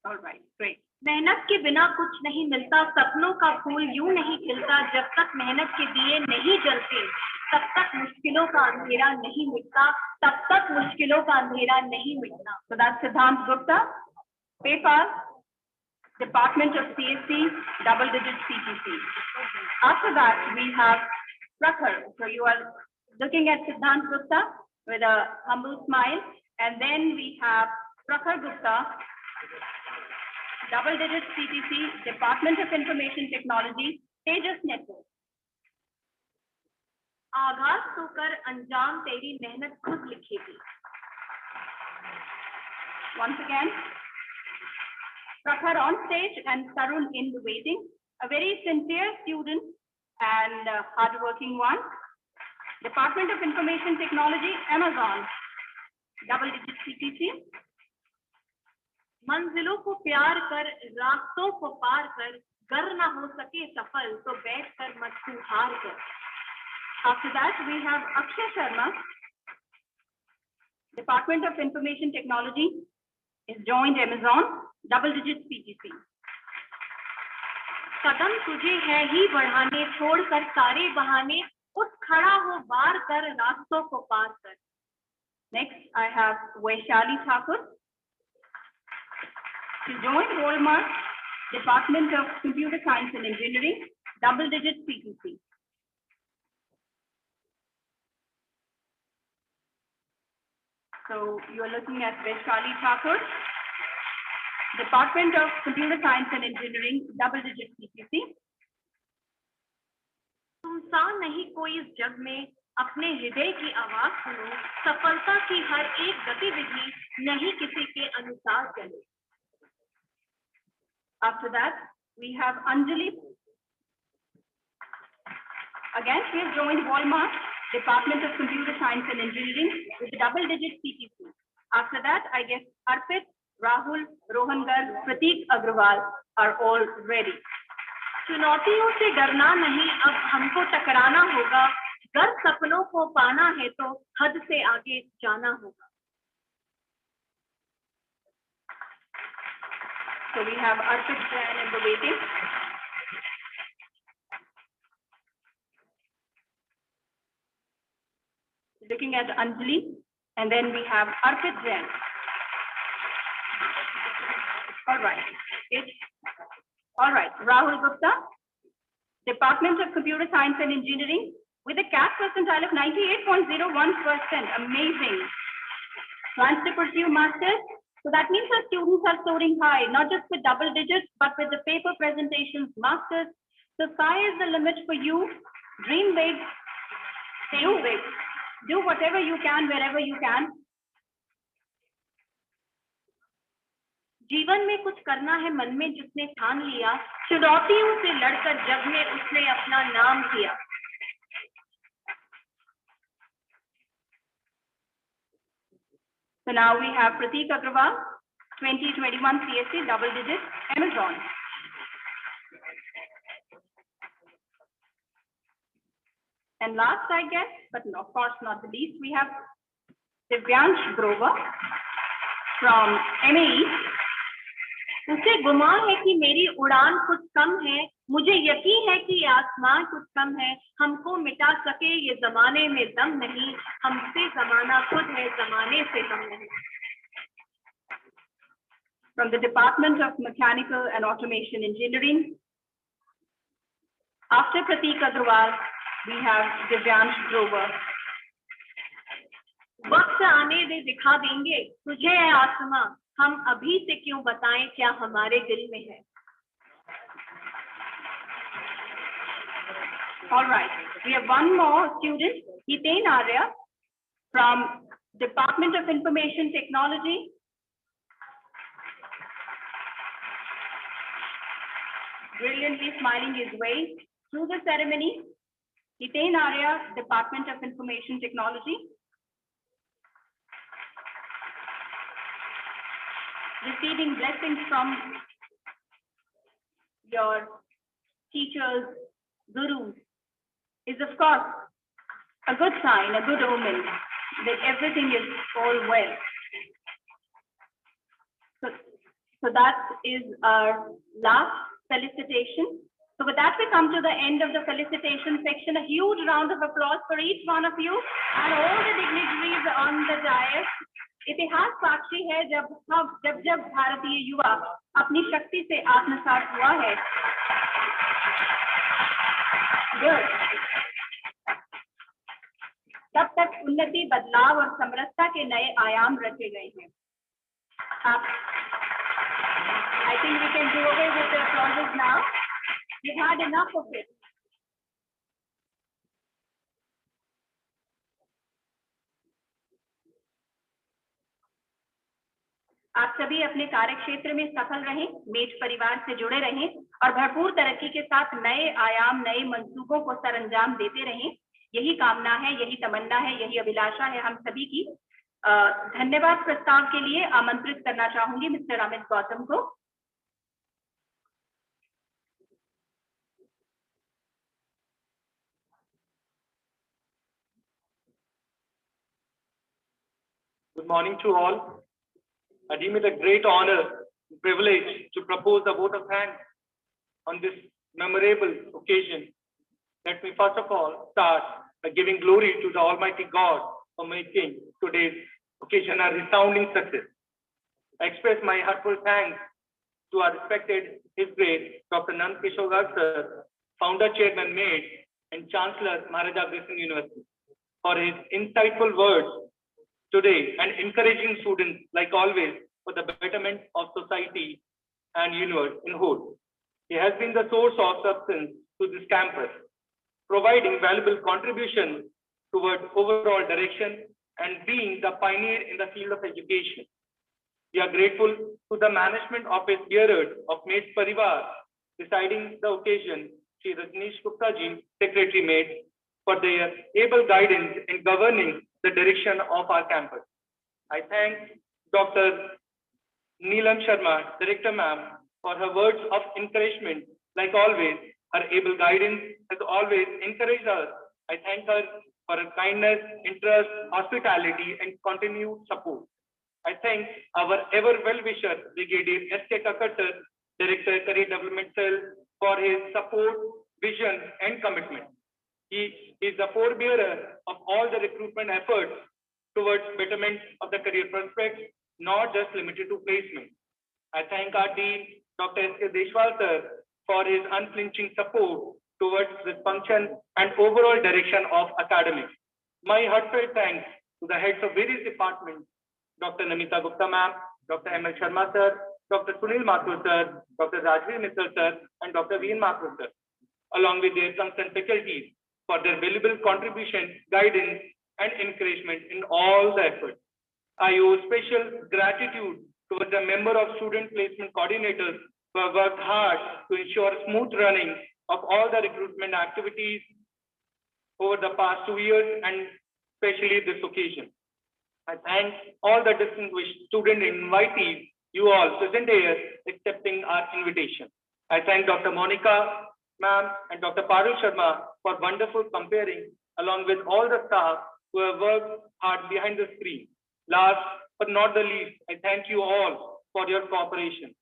All right, great.
मेहनत के बिना कुछ नहीं मिलता, सपनों का फूल यूं नहीं खिलता, जब तक मेहनत के दिए नहीं जलते, तब तक मुश्किलों का अंधेरा नहीं मिटता, तब तक मुश्किलों का अंधेरा नहीं मिटता.
So that's Siddhant Gupta, PayPal, Department of CSC, double-digit CTC. After that, we have Prakhar. So you are looking at Siddhant Gupta with a humble smile, and then we have Prakhar Gupta, double-digit CTC, Department of Information Technology, Tejas Network.
आगाज तो कर, अंजाम तेरी मेहनत खुद लिखेगी.
Once again, Prakhar on stage and Tarun in the waiting. A very sincere student and hardworking one. Department of Information Technology, Amazon, double-digit CTC.
मंजिलों को प्यार कर, रास्तों को पार कर, गर ना हो सके सफल तो बैठ कर मत तू हार कर.
After that, we have Akshay Sharma, Department of Information Technology, is joined Amazon, double-digit CTC.
कदम तुझे है ही बढ़ाने, छोड़कर सारे बहाने, उठ खड़ा हो बार कर, रास्तों को पार कर.
Next, I have Vaishali Thakur. She joined Walmart, Department of Computer Science and Engineering, double-digit CTC. So you are looking at Vaishali Thakur, Department of Computer Science and Engineering, double-digit CTC.
सुनसान नहीं कोई इस जग में, अपने हृदय की आवाज सुनो, सफलता की हर एक गतिविधि नहीं किसी के अनुसार चले.
After that, we have Anjali. Again, she has joined Walmart, Department of Computer Science and Engineering, with double-digit CTC. After that, I guess Arpit, Rahul, Rohan Garg, Pratik Agrawal are all ready.
चुनौतियों से डरना नहीं, अब हमको टकराना होगा, अगर सपनों को पाना है तो हद से आगे जाना होगा.
So we have Arpit Jain in the waiting. Looking at Anjali, and then we have Arpit Jain. All right. All right. Rahul Gupta, Department of Computer Science and Engineering, with a CAT percentile of 98.01%. Amazing. Wants to pursue masters. So that means our students are soaring high, not just with double digits, but with the paper presentations, masters. The sky is the limit for you. Dream big, do big. Do whatever you can, wherever you can.
जीवन में कुछ करना है मन में जिसने ठान लिया, चुनौतियों से लड़कर जग में उसने अपना नाम किया.
So now we have Pratik Agrawal, 2021 CSC, double digit, Amazon. And last, I guess, but of course not the least, we have Divyansh Grover from MAE.
उसे गुमान है कि मेरी उड़ान कुछ कम है, मुझे यकीन है कि ये आसमान कुछ कम है, हमको मिटा सके ये जमाने में दम नहीं, हमसे जमाना खुद है, जमाने से हम नहीं।
From the Department of Mechanical and Automation Engineering, after Pratik Agrawal, we have Divyansh Drover.
वक्त आने दे दिखा देंगे तुझे है आसमां, हम अभी से क्यों बताएं क्या हमारे दिल में है।
All right, we have one more student, Hiten Arya, from Department of Information Technology. Brilliantly smiling his way through the ceremony. Hiten Arya, Department of Information Technology. Receiving blessings from your teachers, gurus, is of course a good sign, a good omen that everything is all well. So that is our last felicitation. So with that, we come to the end of the felicitation section. A huge round of applause for each one of you and all the dignitaries on the dais. इतिहास साक्षी है जब भारतीय युवा अपनी शक्ति से आत्मसात हुआ है, तब तक उन्नति, बदलाव और समरसता के नए आयाम रचे गए हैं। I think we can do away with the applauses now. We've had enough of it. आप सभी अपने कार्यक्षेत्र में सफल रहें, मेज परिवार से जुड़े रहें और भरपूर तरक्की के साथ नए आयाम, नए मंसूबों को सरअंजाम देते रहें। यही कामना है, यही तमन्ना है, यही अभिलाषा है हम सभी की। धन्यवाद। प्रस्ताव के लिए आमंत्रित करना चाहूंगी मिस्टर अमित गौतम को।
Good morning to all. I deem it a great honor and privilege to propose a vote of thanks on this memorable occasion. Let me first of all start by giving glory to the Almighty God for making today's occasion a resounding success. I express my heartfelt thanks to our respected His Grace Dr. Nand Kishore Garg sir, Founder, Chairman, MAID, and Chancellor Maharaja Agrawal University, for his insightful words today and encouraging students, like always, for the betterment of society and universe in whole. He has been the source of substance to this campus, providing valuable contribution towards overall direction and being the pioneer in the field of education. We are grateful to the management of his bearers of MAID Parivar, deciding the occasion, Shri Rajneesh Gupta ji, Secretary MAID, for their able guidance in governing the direction of our campus. I thank Dr. Neelam Sharma, Director Ma'am, for her words of encouragement. Like always, her able guidance has always encouraged us. I thank her for her kindness, interest, hospitality, and continued support. I thank our ever well-wisher, Brigadier S.K. Kakar, Director, Career Development Cell, for his support, vision, and commitment. He is the forebearer of all the recruitment efforts towards betterment of the career prospects, not just limited to placement. I thank our Dean, Dr. S.K. Deshwal sir, for his unflinching support towards this function and overall direction of academics. My heartfelt thanks to the heads of various departments, Dr. Namita Gupta ma'am, Dr. M.L. Sharma sir, Dr. Sunil Mathur sir, Dr. Rajveer Mittal sir, and Dr. Veen Mathur sir, along with their concerned faculties, for their valuable contribution, guidance, and encouragement in all the efforts. I owe special gratitude towards the member of student placement coordinators who have worked hard to ensure smooth running of all the recruitment activities over the past 2 years, and especially this occasion. I thank all the distinguished student invitees, you all present here, accepting our invitation. I thank Dr. Monica ma'am and Dr. Parul Sharma for wonderful comparing, along with all the staff who have worked hard behind the screen. Last but not the least, I thank you all for your cooperation.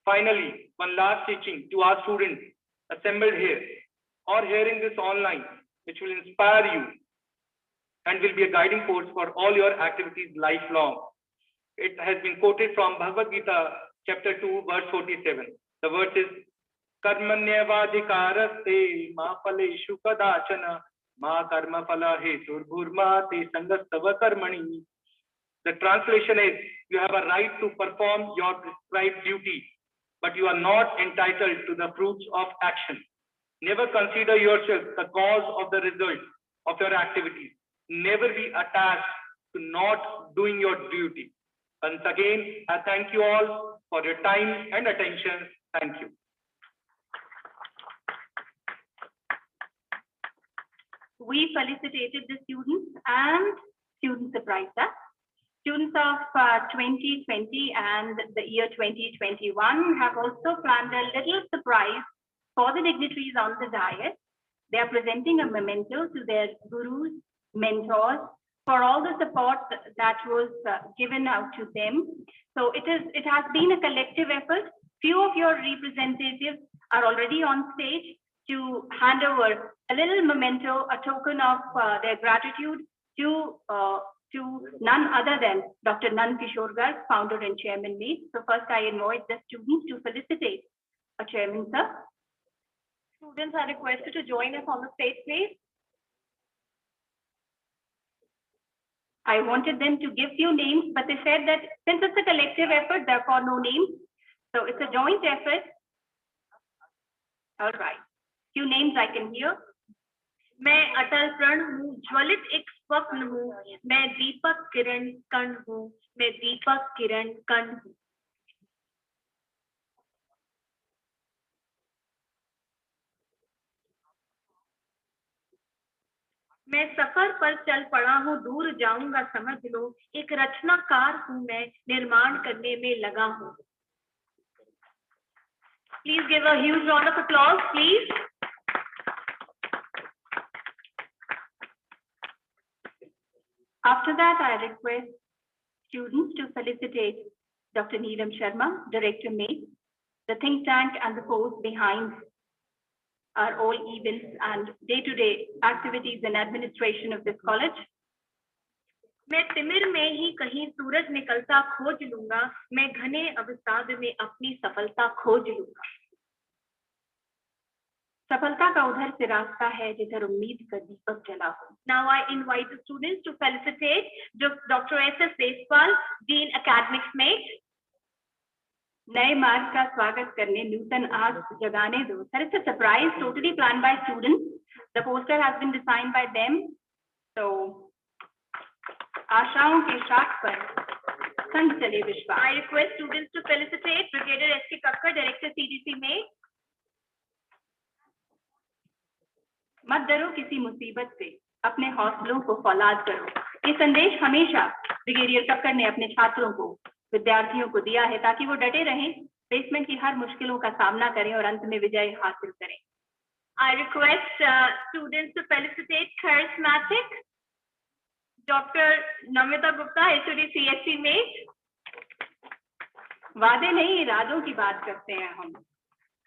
Finally, one last teaching to our students. assembled here or hearing this online, which will inspire you and will be a guiding force for all your activities lifelong. It has been quoted from Bhagavad Gita, chapter 2, verse 47. The verse is, Karmanyavadhikaraste ma phaleshu kadachana ma karma phala heturbhurma te sangastava karmani. The translation is, you have a right to perform your prescribed duty, but you are not entitled to the fruits of action. Never consider yourself the cause of the result of your activities. Never be attached to not doing your duty. Once again, I thank you all for your time and attention. Thank you.
We felicitated the students and students surprised us. Students of 2020 and the year 2021 have also planned a little surprise for the dignitaries on the dais. They are presenting a memento to their gurus, mentors, for all the support that was given out to them. So it has been a collective effort. Few of your representatives are already on stage to hand over a little memento, a token of their gratitude to none other than Dr. Nand Kishore Garg, founder and chairman MATE. So first I invite the students to felicitate our chairman, sir. Students are requested to join us on the stage, please. I wanted them to give few names, but they said that since it's a collective effort, therefore no names. So it's a joint effort. All right. Few names I can hear.
मैं अटल प्रण हूँ, ज्वलित एक स्वप्न हूँ, मैं दीपक किरण कण हूँ, मैं दीपक किरण कण हूँ. मैं सफर पर चल पड़ा हूँ, दूर जाऊंगा समझ लो, एक रचनाकार हूँ मैं, निर्माण करने में लगा हूँ. Please give a huge round of applause, please.
After that, I request students to felicitate Dr. Neelam Sharma, Director MATE, the think tank and the force behind our all events and day-to-day activities and administration of this college.
मैं तिमिर में ही कहीं सूरज निकलता खोज लूंगा, मैं घने अवसाद में अपनी सफलता खोज लूंगा.
सफलता का उधर से रास्ता है जिधर उम्मीद का दीपक जला हो.
Now I invite the students to felicitate Dr. S.S. Deshpal, Dean Academics MATE.
नए मार्ग का स्वागत करने नूतन आग जगाने दो. Sir, it's a surprise totally planned by students. The poster has been designed by them. So आशाओं के शाख पर संग चले विश्वास.
I request students to felicitate Brigadier S.K. Kakkar, Director CDC MATE.
मत डरो किसी मुसीबत से, अपने हौसलों को फौलाद करो. ये संदेश हमेशा ब्रिगेडियर कक्कर ने अपने छात्रों को, विद्यार्थियों को दिया है ताकि वो डटे रहें, प्लेसमेंट की हर मुश्किलों का सामना करें और अंत में विजय हासिल करें.
I request students to felicitate charismatic Dr. Namita Gupta, HOD CSC MATE.
वादे नहीं, इरादों की बात करते हैं हम.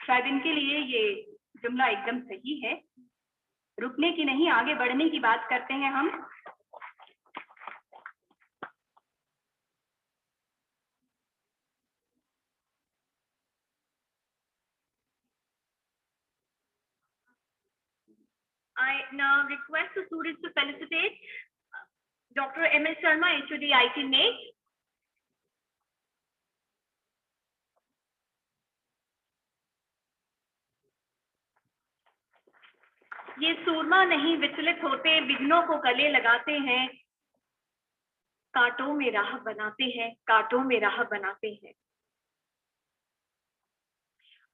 शायद इनके लिए ये जुमला एकदम सही है. रुकने की नहीं, आगे बढ़ने की बात करते हैं हम.
I now request the students to felicitate Dr. M.L. Sharma, HOD IT MATE. ये सूरमा नहीं विचलित होते, विघ्नों को गले लगाते हैं, कांटों में राह बनाते हैं, कांटों में राह बनाते हैं.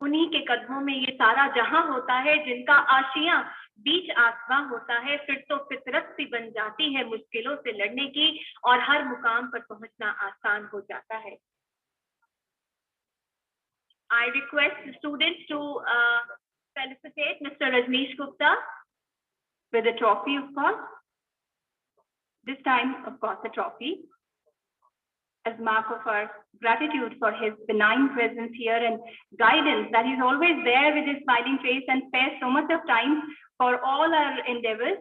उन्हीं के कदमों में ये सारा जहां होता है, जिनका आशियां बीच आसमां होता है. फिर तो फितरत सी बन जाती है मुश्किलों से लड़ने की और हर मुकाम पर पहुंचना आसान हो जाता है. I request the students to felicitate Mr. Rajneesh Gupta
with a trophy, of course. This time, of course, a trophy. as mark of our gratitude for his benign presence here and guidance, that he's always there with his smiling face and spares so much of time for all our endeavors.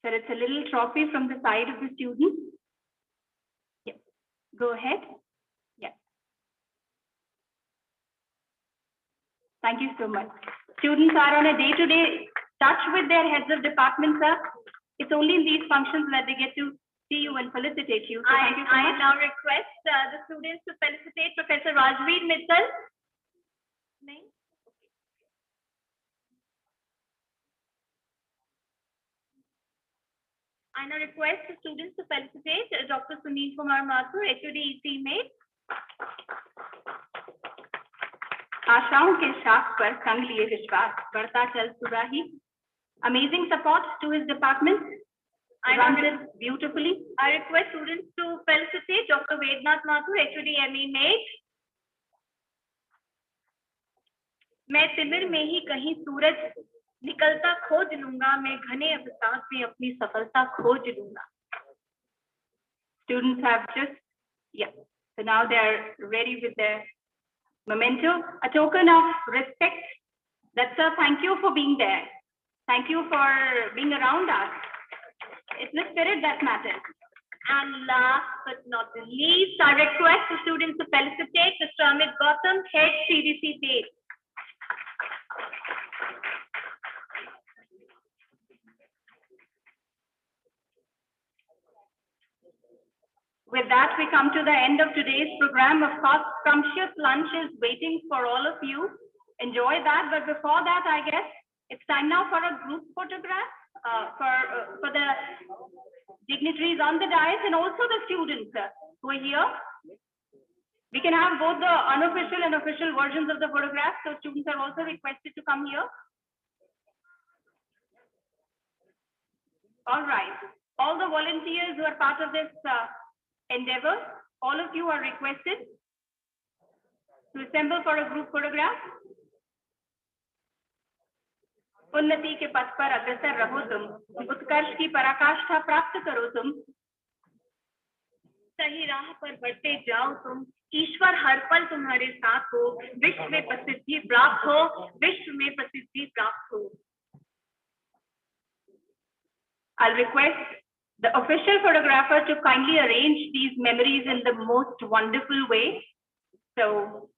So it's a little trophy from the side of the student. Yeah, go ahead. Yeah. Thank you so much. Students are on a day-to-day touch with their heads of department, sir. It's only in these functions that they get to see you and felicitate you. So thank you so
I
much.
now request the students to felicitate Professor Rajveer Mittal. I now request the students to felicitate Dr. Sunil Kumar Mathur, HOD EC Mate.
आशाओं के शाख पर संग लिए विश्वास बढ़ता चल सुराही. Amazing support to his department. Runs it beautifully.
I request students to felicitate Dr. Vednath Mathur, HOD ME Mate. मैं तिमिर में ही कहीं सूरज निकलता खोज लूंगा, मैं घने अवसाद में अपनी सफलता खोज लूंगा.
Students have just, yeah. So now they are ready with their memento, a token of respect. That's a thank you for being there. Thank you for being around us. It's the spirit that matters.
And last but not the least, I request the students to felicitate Mr. Amit Gautam, Head CDC Page.
With that, we come to the end of today's program. Of course, scrumptious lunch is waiting for all of you. Enjoy that. But before that, I guess it's time now for a group photograph for the dignitaries on the dais and also the students who are here. We can have both the unofficial and official versions of the photograph. So students are also requested to come here. All right. All the volunteers who are part of this endeavor, all of you are requested to assemble for a group photograph. उन्नति के पथ पर अग्रसर रहो तुम, उत्कर्ष की पराकाष्ठा प्राप्त करो तुम.
सही राह पर बढ़ते जाओ तुम, ईश्वर हर पल तुम्हारे साथ हो, विश्व में प्रसिद्धि प्राप्त हो, विश्व में प्रसिद्धि प्राप्त हो.
I'll request the official photographer to kindly arrange these memories in the most wonderful way. So,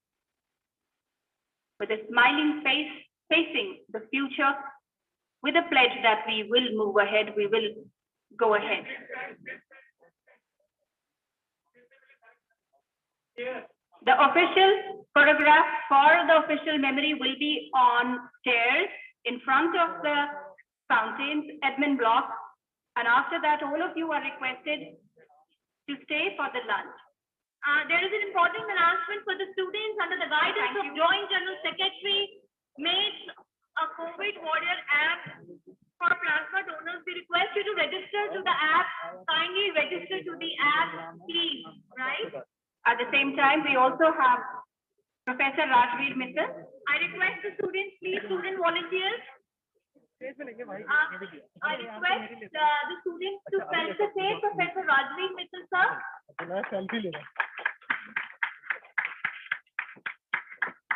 with a smiling face, facing the future, with a pledge that we will move ahead, we will go ahead. The official photograph for the official memory will be on stairs in front of the fountains, admin block. And after that, all of you are requested to stay for the lunch.
There is an important announcement for the students under the guidance of Joint General Secretary, made a COVID Warrior app for plasma donors. We request you to register to the app. Kindly register to the app, please, right?
At the same time, we also have Professor Rajveer Mittal.
I request the students, please, student volunteers. I request the students to felicitate Professor Rajveer Mittal, sir.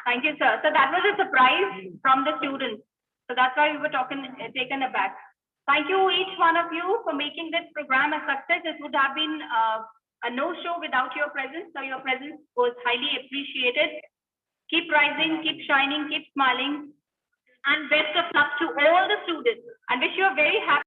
Thank you, sir. So that was a surprise from the students. So that's why we were taken aback. Thank you, each one of you, for making this program a success. It would have been a no-show without your presence. So your presence was highly appreciated. Keep rising, keep shining, keep smiling.
And best of luck to all the students.
And wish you a very happy